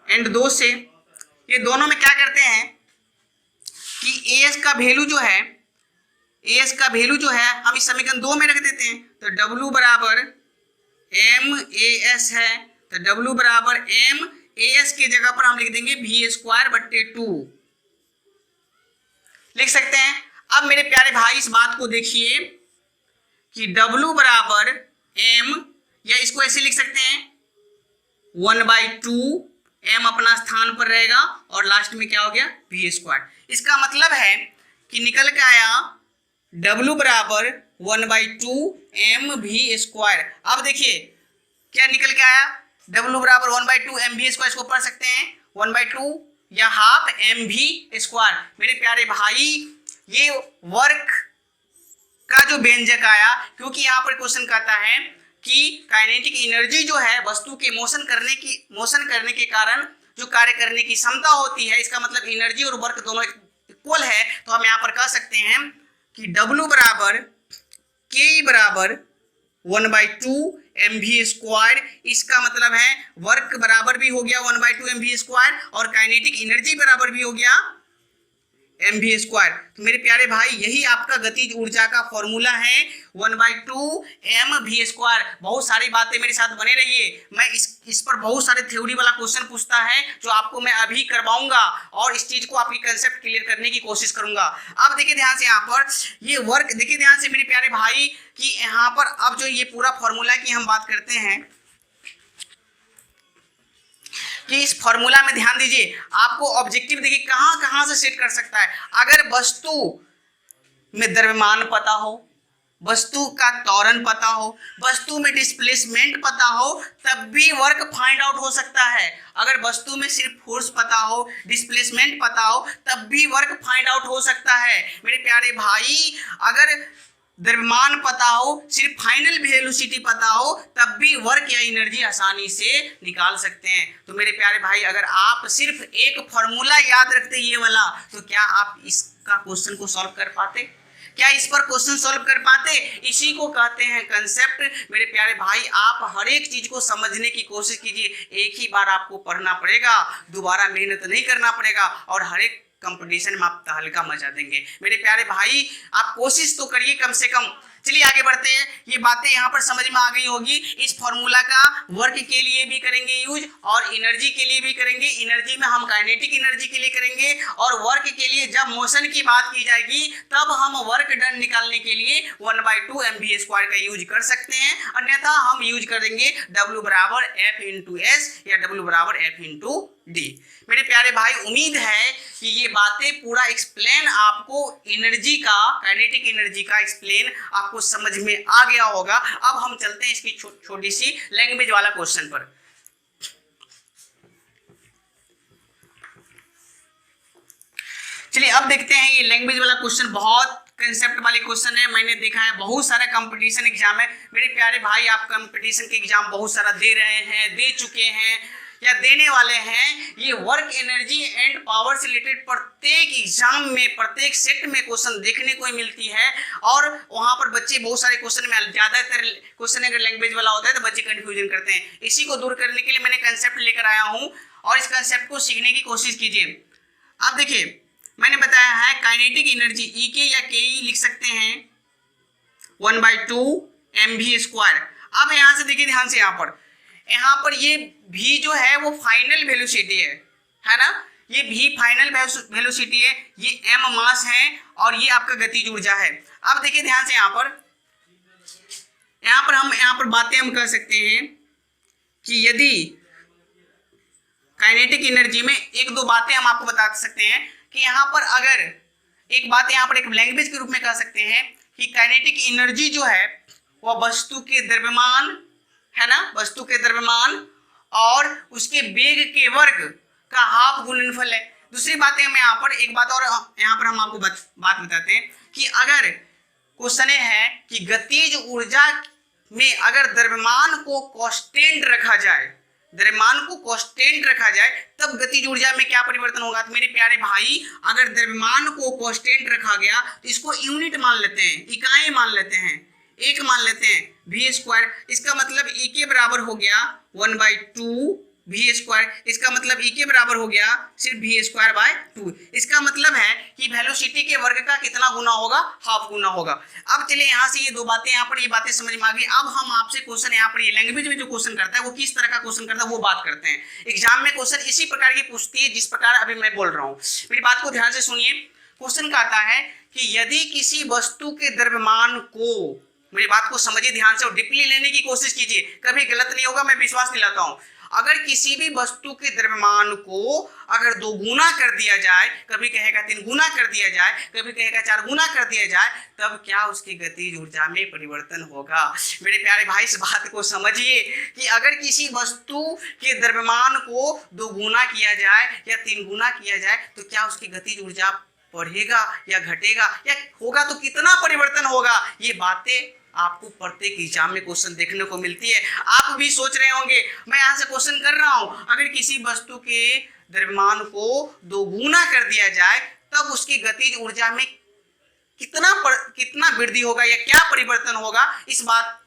एंड 2 से, ये दोनों में क्या करते हैं कि एस का वैल्यू जो है, एस का वैल्यू जो है हम इस समीकरण 2 में रख देते हैं, तो डब्ल्यू बराबर एम ए एस है, तो डब्ल्यू बराबर एम ए एस की जगह पर हम लिख देंगे वी स्क्वायर बट्टे 2 लिख सकते हैं। अब मेरे प्यारे भाई इस बात को देखिए कि डब्ल्यू बराबर एम, या इसको ऐसे लिख सकते हैं 1/2, एम अपना स्थान पर रहेगा और लास्ट में क्या हो गया, वी स्क्वायर। इसका मतलब है कि निकल के आया W बराबर 1/2 एम वी स्क्वायर। अब देखिए क्या निकल के आया, W बराबर 1/2 mv स्क्वायर, इसको पढ़ सकते हैं 1/2 या हाफ mv स्क्वायर। मेरे प्यारे भाई ये वर्क का जो व्यंजक आया, क्योंकि यहाँ पर क्वेश्चन कहता है कि काइनेटिक एनर्जी जो है वस्तु के मोशन करने के कारण जो कार्य करने की क्षमता होती है, इसका मतलब एनर्जी और वर्क दोनों इक्वल है। तो हम यहाँ पर कह सकते हैं कि W बराबर K बराबर 1/2 mv स्क्वायर, इसका मतलब है वर्क बराबर भी हो गया 1/2 mv स्क्वायर और काइनेटिक एनर्जी बराबर भी हो गया mv स्क्वायर। तो मेरे प्यारे भाई यही आपका गतिज ऊर्जा का फॉर्मूला है 1/2 mv स्क्वायर। बहुत सारी बातें मेरे साथ बने रहिए, मैं इस पर बहुत सारे थ्योरी वाला क्वेश्चन पूछता है जो आपको मैं अभी करवाऊंगा और इस चीज को आपकी कंसेप्ट क्लियर करने की कोशिश करूंगा। अब देखिए ध्यान से यहाँ पर ये वर्क, देखिए ध्यान से मेरे प्यारे भाई कि यहाँ पर अब जो ये पूरा फॉर्मूला की हम बात करते हैं कि इस फॉर्मूला में ध्यान दीजिए, आपको ऑब्जेक्टिव देखिए कहां कहां से सेट कर सकता है। अगर वस्तु में द्रव्यमान पता हो, वस्तु का त्वरण पता हो, वस्तु में डिस्प्लेसमेंट पता हो, तब भी वर्क फाइंड आउट हो सकता है। अगर वस्तु में सिर्फ फोर्स पता हो, डिस्प्लेसमेंट पता हो, तब भी वर्क फाइंड आउट हो सकता है। मेरे प्यारे भाई अगर द्रव्यमान पता हो, सिर्फ फाइनल वेलोसिटी पता हो, तब भी वर्क या एनर्जी आसानी से निकाल सकते हैं। तो मेरे प्यारे भाई अगर आप सिर्फ एक फॉर्मूला याद रखते ये वाला, तो क्या आप इसका क्वेश्चन को सॉल्व कर पाते? क्या इस पर क्वेश्चन सॉल्व कर पाते? इसी को कहते हैं कंसेप्ट। मेरे प्यारे भाई आप हर एक चीज को समझने की कोशिश कीजिए, एक ही बार आपको पढ़ना पड़ेगा, दोबारा मेहनत नहीं करना पड़ेगा और हर एक कंपटीशन में आप तहलका मचा देंगे। मेरे प्यारे भाई आप कोशिश तो करिए कम से कम। चलिए आगे बढ़ते हैं, ये बातें यहाँ पर समझ में आ गई होगी। इस फॉर्मूला का वर्क के लिए भी करेंगे यूज और एनर्जी के लिए भी करेंगे। एनर्जी में हम काइनेटिक एनर्जी के लिए करेंगे और वर्क के लिए जब मोशन की बात की जाएगी तब हम वर्क डन निकालने के लिए 1/2 mv स्क्वायर का यूज कर सकते हैं, अन्यथा हम यूज करेंगे W बराबर F इंटू S या W बराबर F इंटू D। मेरे प्यारे भाई उम्मीद है कि ये बातें पूरा एक्सप्लेन आपको एनर्जी का, काइनेटिक एनर्जी का एक्सप्लेन आपको समझ में आ गया होगा। अब हम चलते हैं इसकी छोटी सी लैंग्वेज वाला क्वेश्चन पर। चलिए अब देखते हैं ये लैंग्वेज वाला क्वेश्चन, बहुत कंसेप्ट वाले क्वेश्चन है। मैंने देखा है बहुत सारा कंपटीशन एग्जाम है। मेरे प्यारे भाई आप कंपटीशन के एग्जाम बहुत सारा दे रहे हैं, दे चुके हैं या देने वाले हैं। ये वर्क एनर्जी एंड पावर से रिलेटेड प्रत्येक एग्जाम में, प्रत्येक सेट में क्वेश्चन देखने को मिलती है और वहां पर बच्चे बहुत सारे क्वेश्चन में, ज्यादातर क्वेश्चन अगर लैंग्वेज वाला होता है तो बच्चे कंफ्यूजन करते हैं। इसी को दूर करने के लिए मैंने कंसेप्ट लेकर आया हूँ और इस कंसेप्ट को सीखने की कोशिश कीजिए। अब देखिए मैंने बताया है काइनेटिक एनर्जी E के या KE लिख सकते हैं 1/2 mv स्क्वायर। अब यहां से देखिए ध्यान से, यहाँ पर ये v जो है वो फाइनल वेलोसिटी है ना, ये v फाइनल वेलोसिटी है, ये m मास है और ये आपका गतिज ऊर्जा है। अब देखिए ध्यान से यहाँ पर बातें हम कर सकते हैं कि यदि काइनेटिक एनर्जी में एक दो बातें हम आपको बता सकते हैं कि यहाँ पर अगर एक बात यहाँ पर एक लैंग्वेज के रूप में कह सकते हैं कि काइनेटिक एनर्जी जो है वह वस्तु के द्रव्यमान है ना, वस्तु के द्रव्यमान और उसके वेग के वर्ग का हाफ गुणनफल है। दूसरी बात है, मैं यहाँ पर एक बात और यहाँ पर हम आपको बात बताते हैं कि अगर क्वेश्चन है कि गतिज ऊर्जा में अगर द्रव्यमान को कांस्टेंट रखा जाए, तब गतिज ऊर्जा में क्या परिवर्तन होगा। तो मेरे प्यारे भाई अगर द्रव्यमान को कांस्टेंट रखा गया तो इसको यूनिट मान लेते हैं, इकाई मान लेते हैं, एक मान लेते हैं v स्क्वायर। इसका मतलब E के बराबर हो गया 1/2 v स्क्वायर। इसका मतलब E के बराबर हो गया सिर्फ v स्क्वायर बाय 2। इसका मतलब है कि वेलोसिटी के वर्ग का कितना गुना होगा, हाफ गुना होगा। अब चलिए यहाँ से ये दो बातें, यहाँ पर ये बातें समझ में आ गई। अब हम आपसे क्वेश्चन यहाँ पर ये लैंग्वेज में जो क्वेश्चन करता है वो किस तरह का क्वेश्चन करता है वो बात करते हैं। एग्जाम में क्वेश्चन इसी प्रकार की पूछती है जिस प्रकार अभी मैं बोल रहा हूँ। मेरी बात को ध्यान से सुनिए। क्वेश्चन कहता है कि यदि किसी वस्तु के द्रव्यमान को, मेरी बात को समझिए ध्यान से और डीपली लेने की कोशिश कीजिए, कभी गलत नहीं होगा, मैं विश्वास दिलाता हूं। अगर किसी भी वस्तु के द्रव्यमान को अगर 2 गुना कर दिया जाए, कभी कहेगा 3 गुना कर दिया जाए, कभी कहेगा 4 गुना कर दिया जाए, तब क्या उसकी गतिज ऊर्जा में परिवर्तन होगा। मेरे प्यारे भाई इस बात को समझिए कि अगर किसी वस्तु के द्रव्यमान को 2 गुना किया जाए या 3 गुना किया जाए तो क्या उसकी गतिज ऊर्जा बढ़ेगा या घटेगा, या होगा तो कितना परिवर्तन होगा। ये बातें आपको प्रत्येक एग्जाम में क्वेश्चन देखने को मिलती है। आप भी सोच रहे होंगे मैं यहाँ से क्वेश्चन कर रहा हूँ, अगर किसी वस्तु के द्रव्यमान को 2 गुना कर दिया जाए तब उसकी गतिज ऊर्जा में कितना वृद्धि होगा या क्या परिवर्तन होगा, इस बात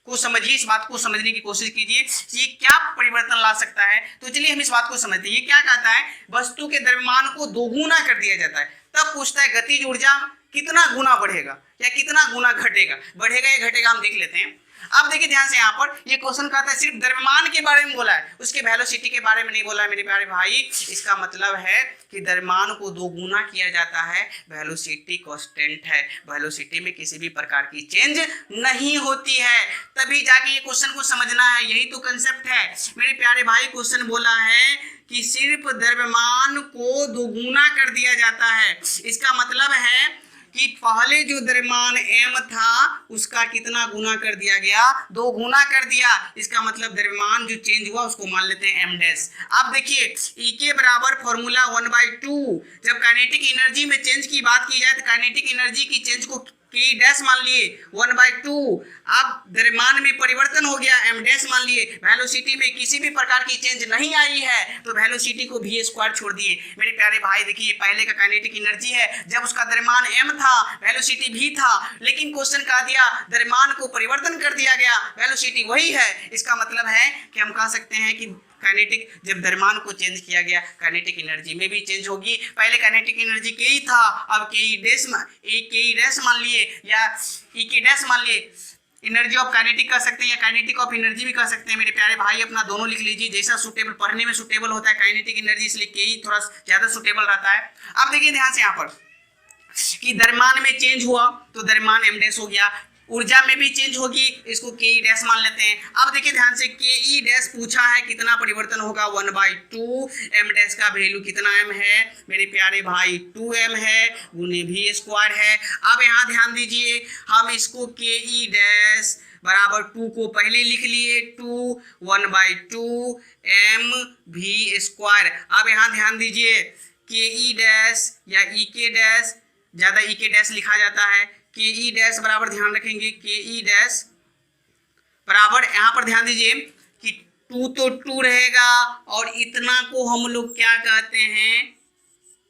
को समझिए, इस बात को समझने की कोशिश कीजिए ये क्या परिवर्तन ला सकता है। तो चलिए हम इस बात को समझते हैं। ये क्या कहता है, वस्तु के द्रव्यमान को 2 गुना कर दिया जाता है, तब पूछता है गतिज ऊर्जा कितना गुना बढ़ेगा या कितना गुना घटेगा, बढ़ेगा या घटेगा, हम देख लेते हैं। अब देखिए ध्यान से, यहाँ पर ये क्वेश्चन कहता है सिर्फ द्रव्यमान के बारे में बोला है, उसके वेलोसिटी के बारे में नहीं बोला है मेरे प्यारे भाई। इसका मतलब है कि द्रव्यमान को 2 गुना किया जाता है, वेलोसिटी कांस्टेंट है, वेलोसिटी में किसी भी प्रकार की चेंज नहीं होती है, तभी जाके ये क्वेश्चन को समझना है, यही तो कंसेप्ट है मेरे प्यारे भाई। क्वेश्चन बोला है कि सिर्फ द्रव्यमान को 2 गुना कर दिया जाता है, इसका मतलब है कि पहले जो द्रव्यमान m था उसका कितना गुना कर दिया गया, 2 गुना कर दिया। इसका मतलब द्रव्यमान जो चेंज हुआ उसको मान लेते हैं m डैश। अब देखिए E के बराबर फॉर्मूला 1/2, जब काइनेटिक एनर्जी में चेंज की बात की जाए तो काइनेटिक एनर्जी की चेंज को K डैश मान लिए 1/2। अब द्रव्यमान में परिवर्तन हो गया, m डैश मान लिए। वेलोसिटी में किसी भी प्रकार की चेंज नहीं आई है तो वेलोसिटी को v स्क्वायर छोड़ दिए। मेरे प्यारे भाई देखिए पहले का काइनेटिक एनर्जी है, जब उसका द्रव्यमान m था वेलोसिटी v था, लेकिन क्वेश्चन कह दिया द्रव्यमान को परिवर्तन कर दिया गया, वेलोसिटी वही है। इसका मतलब है कि हम कह सकते हैं कि काइनेटिक जब द्रव्यमान को चेंज किया गया काइनेटिक एनर्जी में भी चेंज होगी। पहले काइनेटिक एनर्जी के ही था, अब के ई डैश मान लिए या ई के डैश मान लिए। एनर्जी ऑफ काइनेटिक कह सकते हैं या काइनेटिक ऑफ एनर्जी भी कह सकते हैं मेरे प्यारे भाई, अपना दोनों लिख लीजिए, जैसा सुटेबल, पढ़ने में सुटेबल होता है काइनेटिक एनर्जी, इसलिए के ई थोड़ा ज्यादा सुटेबल रहता है। अब देखिए ध्यान से यहाँ पर कि द्रव्यमान में चेंज हुआ तो द्रव्यमान m डैश हो गया, ऊर्जा में भी चेंज होगी, इसको के ई डैश मान लेते हैं। अब देखिए ध्यान से के ई डैश पूछा है कितना परिवर्तन होगा, 1/2, m डैश का वैल्यू कितना m है मेरे प्यारे भाई, 2m है, गुने v स्क्वायर है। अब यहाँ ध्यान दीजिए हम इसको के ई डैश बराबर 2 को पहले लिख लिए, 2 1/2 m v स्क्वायर। अब यहाँ ध्यान दीजिए के ई डैश या ई के डैश, ज्यादा ई के डैश लिखा जाता है, के ई डैश बराबर ध्यान रखेंगे के ई डैश बराबर, यहाँ पर ध्यान दीजिए कि 2 तो 2 रहेगा और इतना को हम लोग क्या कहते हैं,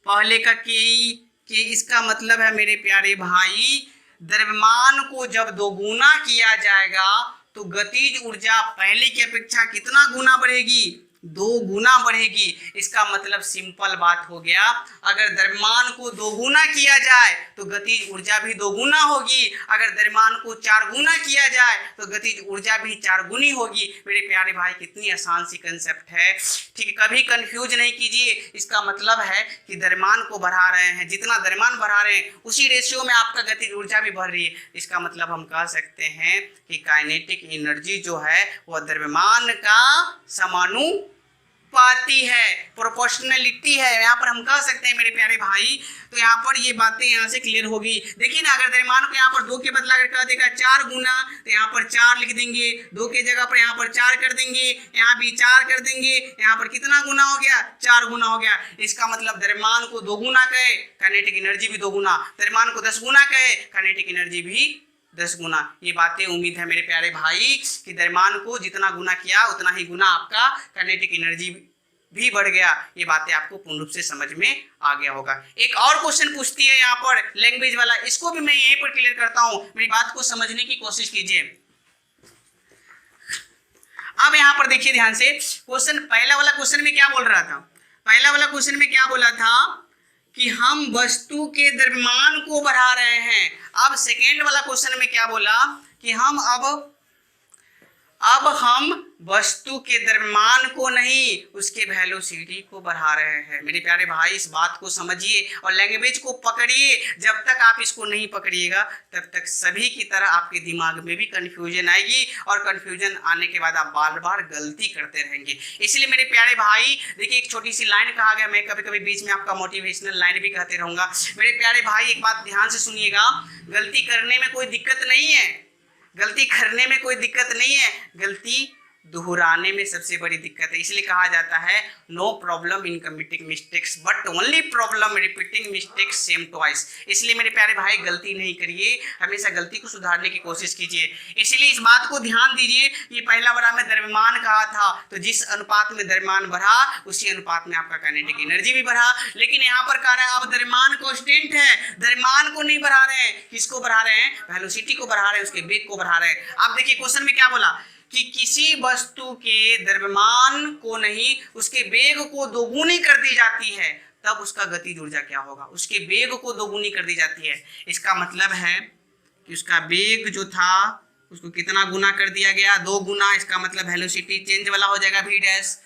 पहले का के ई, के इसका मतलब है मेरे प्यारे भाई द्रव्यमान को जब 2 गुना किया जाएगा तो गतिज ऊर्जा पहले की अपेक्षा कितना गुना बढ़ेगी, 2 गुना बढ़ेगी। इसका मतलब सिंपल बात हो गया, अगर द्रव्यमान को 2 गुना किया जाए तो गतिज ऊर्जा भी 2 गुना होगी, अगर द्रव्यमान को 4 गुना किया जाए तो गतिज ऊर्जा भी 4 गुनी होगी। मेरे प्यारे भाई कितनी आसान सी कंसेप्ट है, ठीक है, कभी कंफ्यूज नहीं कीजिए। इसका मतलब है कि द्रव्यमान को बढ़ा रहे हैं, जितना द्रव्यमान बढ़ा रहे हैं उसी रेशियो में आपका गतिज ऊर्जा भी बढ़ रही है। इसका मतलब हम कह सकते हैं कि काइनेटिक एनर्जी जो है वह द्रव्यमान का समानुपाती है, प्रोपोर्शनलिटी है, यहाँ पर हम कह सकते हैं मेरे प्यारे भाई। तो यहाँ पर ये बातें यहाँ से क्लियर होगी। देखिए ना, अगर द्रव्यमान को यहाँ पर 2 के बदला अगर कह देगा 4 गुना तो यहाँ पर 4 लिख देंगे, 2 के जगह पर यहाँ पर 4 कर देंगे, यहाँ भी 4 कर देंगे, यहाँ पर कितना गुना हो गया, 4 गुना हो गया। इसका मतलब द्रव्यमान को 2 गुना कहे काइनेटिक एनर्जी भी 2 गुना, द्रव्यमान को 10 गुना कहे काइनेटिक एनर्जी भी 10 गुना। ये बातें उम्मीद है मेरे प्यारे भाई कि द्रव्यमान को जितना गुना किया उतना ही गुना आपका काइनेटिक एनर्जी भी बढ़ गया। ये बातें आपको पूर्ण रूप से समझ में आ गया होगा। एक और क्वेश्चन पूछती है यहाँ पर लैंग्वेज वाला, इसको भी मैं यहीं पर क्लियर करता हूँ, मेरी बात को समझने की कोशिश कीजिए। अब यहाँ पर देखिए ध्यान से, क्वेश्चन पहला वाला क्वेश्चन में क्या बोल रहा था, पहला वाला क्वेश्चन में क्या बोला था कि हम वस्तु के द्रव्यमान को बढ़ा रहे हैं। अब सेकेंड वाला क्वेश्चन में क्या बोला कि हम अब अब हम वस्तु के द्रव्यमान को नहीं उसके वेलोसिटी को बढ़ा रहे हैं। मेरे प्यारे भाई इस बात को समझिए और लैंग्वेज को पकड़िए। जब तक आप इसको नहीं पकड़िएगा तब तक सभी की तरह आपके दिमाग में भी कंफ्यूजन आएगी और कंफ्यूजन आने के बाद आप बार बार गलती करते रहेंगे। इसलिए मेरे प्यारे भाई देखिए, एक छोटी सी लाइन कहा गया, मैं कभी कभी बीच में आपका मोटिवेशनल लाइन भी कहते रहूंगा। मेरे प्यारे भाई एक बात ध्यान से सुनिएगा, गलती करने में कोई दिक्कत नहीं है, गलती करने में कोई दिक्कत नहीं है, गलती दोहराने में सबसे बड़ी दिक्कत है। इसलिए कहा जाता है no problem in committing mistakes but only problem repeating mistakes same twice. इसलिए मेरे प्यारे भाई गलती नहीं करिए, हमेशा गलती को सुधारने की कोशिश कीजिए। इसलिए इस बात को ध्यान दीजिए, ये पहला बड़ा में द्रव्यमान कहा था, तो जिस अनुपात में द्रव्यमान बढ़ा उसी अनुपात में आपका काइनेटिक एनर्जी भी बढ़ा। लेकिन यहाँ पर कह रहा है अब द्रव्यमान कांस्टेंट है, द्रव्यमान को नहीं बढ़ा रहे हैं, किसको बढ़ा रहे हैं, वेलोसिटी को बढ़ा रहे हैं, उसके वेग को बढ़ा रहे हैं। आप देखिए क्वेश्चन में क्या बोला कि किसी वस्तु के द्रव्यमान को नहीं उसके वेग को दोगुनी कर दी जाती है, तब उसका गतिज ऊर्जा क्या होगा, उसके वेग को दोगुनी कर दी जाती है। इसका मतलब है कि उसका वेग जो था उसको कितना गुना कर दिया गया, 2 गुना। इसका मतलब वेलोसिटी चेंज वाला हो जाएगा v डैश।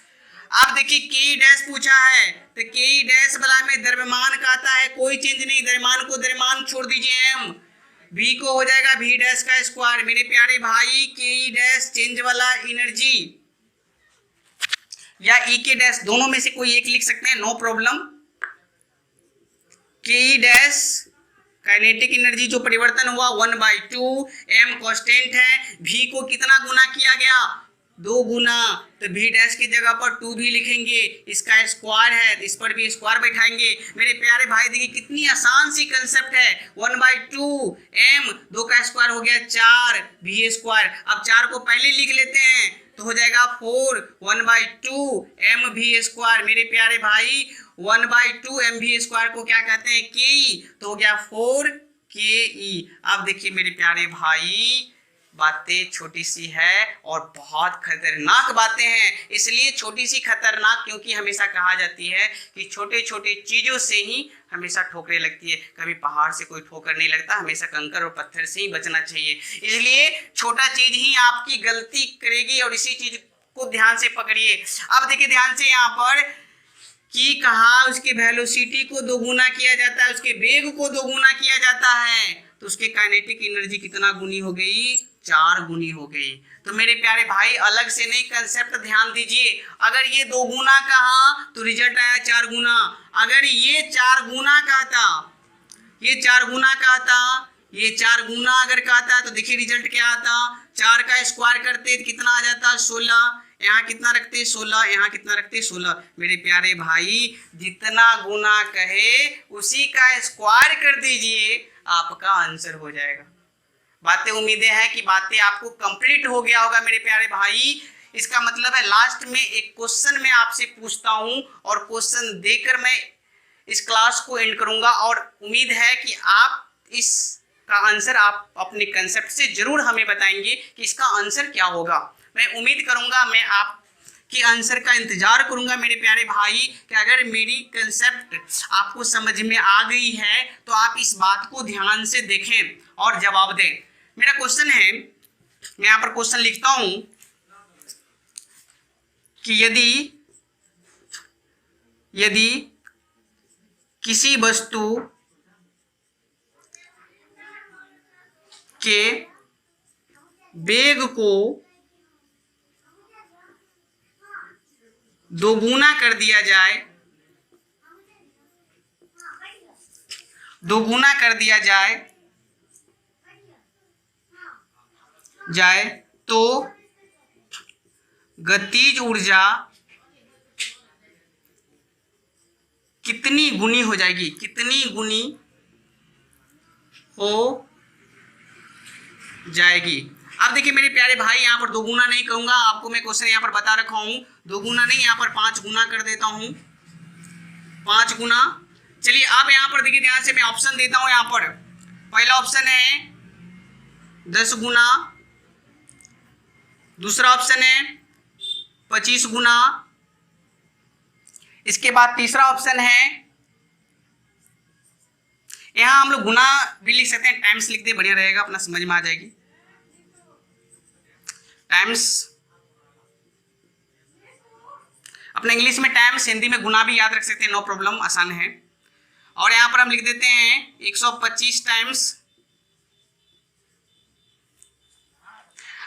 आप देखिए के डैश पूछा है, तो के डैश वाला में द्रव्यमान का आता है, कोई चेंज नहीं, द्रव्यमान को द्रव्यमान छोड़ दीजिए m, v को हो जाएगा v डैश का स्क्वायर। मेरे प्यारे भाई के डैश चेंज वाला एनर्जी या e के डैश दोनों में से कोई एक लिख सकते हैं, नो प्रॉब्लम। के डैश काइनेटिक एनर्जी जो परिवर्तन हुआ 1/2, m कांस्टेंट है, v को कितना गुना किया गया, 2 गुना, तो v डैश की जगह पर 2 भी लिखेंगे, इसका स्क्वायर है इस पर भी स्क्वायर बैठाएंगे। मेरे प्यारे भाई देखिए कितनी आसान सी कंसेप्ट है, 1/2 m, 2 का स्क्वायर हो गया 4 v स्क्वायर। अब 4 को पहले लिख लेते हैं तो हो जाएगा 4, 1/2 m v स्क्वायर। मेरे प्यारे भाई 1/2 m v स्क्वायर को क्या कहते हैं, के, तो हो गया 4 ke। अब देखिए मेरे प्यारे भाई बातें छोटी सी है और बहुत खतरनाक बातें हैं। इसलिए छोटी सी खतरनाक क्योंकि हमेशा कहा जाती है कि छोटे छोटे चीजों से ही हमेशा ठोकरें लगती है, कभी पहाड़ से कोई ठोकर नहीं लगता, हमेशा कंकर और पत्थर से ही बचना चाहिए। इसलिए छोटा चीज ही आपकी गलती करेगी और इसी चीज को ध्यान से पकड़िए। अब देखिए ध्यान से, यहाँ पर कि कहा उसके वेलोसिटी को दोगुना किया जाता है, उसके वेग को दोगुना किया जाता है, तो उसके काइनेटिक एनर्जी कितना गुनी हो गई, 4 गुनी हो गई। तो मेरे प्यारे भाई अलग से नहीं, कंसेप्ट ध्यान दीजिए। अगर ये 2 गुना कहा तो रिजल्ट आया 4 गुना, अगर ये 4 गुना कहता, ये 4 गुना कहता, ये 4 गुना अगर कहता तो देखिए रिजल्ट क्या आता, 4 का स्क्वायर करते तो कितना आ जाता 16, यहाँ कितना रखते 16, यहाँ कितना रखते 16। मेरे प्यारे भाई जितना गुना कहे उसी का स्क्वायर कर दीजिए, आपका आंसर हो जाएगा। बातें उम्मीदें हैं कि बातें आपको कंप्लीट हो गया होगा मेरे प्यारे भाई। इसका मतलब है लास्ट में एक क्वेश्चन मैं आपसे पूछता हूं और क्वेश्चन देकर मैं इस क्लास को एंड करूंगा, और उम्मीद है कि आप इसका आंसर आप अपने कंसेप्ट से जरूर हमें बताएंगे कि इसका आंसर क्या होगा। मैं उम्मीद करूंगा, मैं आपके आंसर का इंतजार करूंगा मेरे प्यारे भाई कि अगर मेरी कंसेप्ट आपको समझ में आ गई है तो आप इस बात को ध्यान से देखें और जवाब दें। मेरा क्वेश्चन है, मैं यहाँ पर क्वेश्चन लिखता हूं कि यदि किसी वस्तु के वेग को दोगुना कर दिया जाए तो गतिज ऊर्जा कितनी गुनी हो जाएगी, कितनी गुनी हो जाएगी। अब देखिए मेरे प्यारे भाई यहाँ पर 2 गुना नहीं कहूंगा, आपको मैं क्वेश्चन यहाँ पर बता रखा हूं, 2 गुना नहीं, यहाँ पर 5 गुना कर देता हूं, 5 गुना। चलिए अब यहाँ पर देखिए ध्यान से मैं ऑप्शन देता हूं। यहाँ पर पहला ऑप्शन है 10 गुना, दूसरा ऑप्शन है 25 गुना, इसके बाद तीसरा ऑप्शन है, यहां हम लोग गुना भी लिख सकते हैं, टाइम्स लिख दे बढ़िया रहेगा, अपना समझ में आ जाएगी। टाइम्स, अपने इंग्लिश में टाइम्स, हिंदी में गुना भी याद रख सकते हैं, नो प्रॉब्लम, आसान है। और यहां पर हम लिख देते हैं 125 टाइम्स।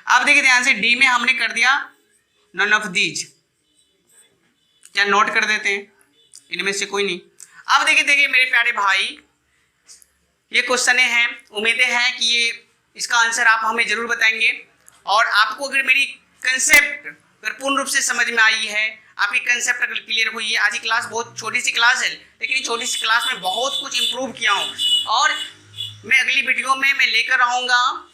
अब देखिए ध्यान से, डी में हमने कर दिया नन ऑफ दीज, क्या नोट कर देते हैं, इनमें से कोई नहीं। अब देखिए मेरे प्यारे भाई, ये क्वेश्चन है, उम्मीदें हैं कि ये इसका आंसर आप हमें जरूर बताएंगे। और आपको अगर मेरी कंसेप्ट अगर पूर्ण रूप से समझ में आई है, आपकी कंसेप्ट अगर क्लियर हुई है, आज की क्लास बहुत छोटी सी क्लास है, लेकिन छोटी सी क्लास में बहुत कुछ इंप्रूव किया हूँ। और मैं अगली वीडियो में मैं लेकर आऊँगा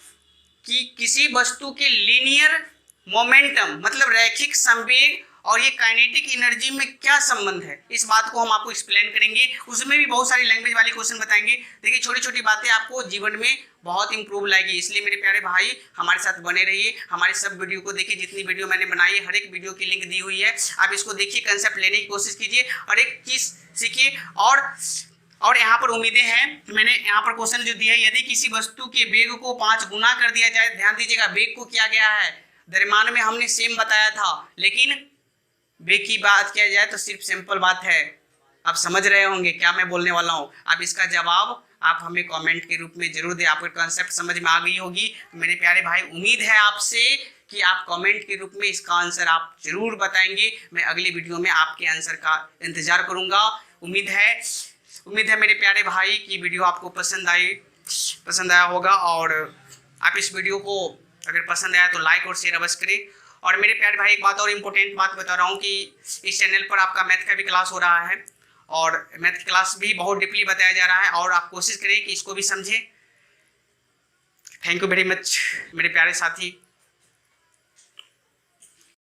कि किसी वस्तु के लीनियर मोमेंटम मतलब रैखिक संवेग और ये काइनेटिक एनर्जी में क्या संबंध है, इस बात को हम आपको एक्सप्लेन करेंगे। उसमें भी बहुत सारी लैंग्वेज वाली क्वेश्चन बताएंगे। देखिए छोटी छोटी बातें आपको जीवन में बहुत इंप्रूव लाएगी। इसलिए मेरे प्यारे भाई हमारे साथ बने रहिए, हमारे सब वीडियो को देखिए, जितनी वीडियो मैंने बनाई है हर एक वीडियो की लिंक दी हुई है, आप इसको देखिए, कंसेप्ट लेने की कोशिश कीजिए, हर एक चीज सीखिए। और यहाँ पर उम्मीदें हैं, मैंने यहाँ पर क्वेश्चन जो दिया है, यदि किसी वस्तु के वेग को 5 गुना कर दिया जाए, ध्यान दीजिएगा वेग को किया गया है, द्रव्यमान में हमने सेम बताया था, लेकिन वेग की बात किया जाए तो सिर्फ सिंपल बात है। आप समझ रहे होंगे क्या मैं बोलने वाला हूँ। अब इसका जवाब आप हमें कमेंट के रूप में जरूर दें। आपको कंसेप्ट समझ में आ गई होगी। तो मेरे प्यारे भाई उम्मीद है आपसे कि आप कमेंट के रूप में इसका आंसर आप जरूर बताएंगे। मैं अगली वीडियो में आपके आंसर का इंतजार करूंगा। उम्मीद है मेरे प्यारे भाई की वीडियो आपको पसंद आया होगा। और आप इस वीडियो को अगर पसंद आया तो लाइक और शेयर अवश्य करें। और मेरे प्यारे भाई एक बात और इम्पोर्टेंट बात बता रहा हूँ कि इस चैनल पर आपका मैथ का भी क्लास हो रहा है, और मैथ की क्लास भी बहुत डीपली बताया जा रहा है, और आप कोशिश करें कि इसको भी समझें। थैंक यू वेरी मच मेरे प्यारे साथी।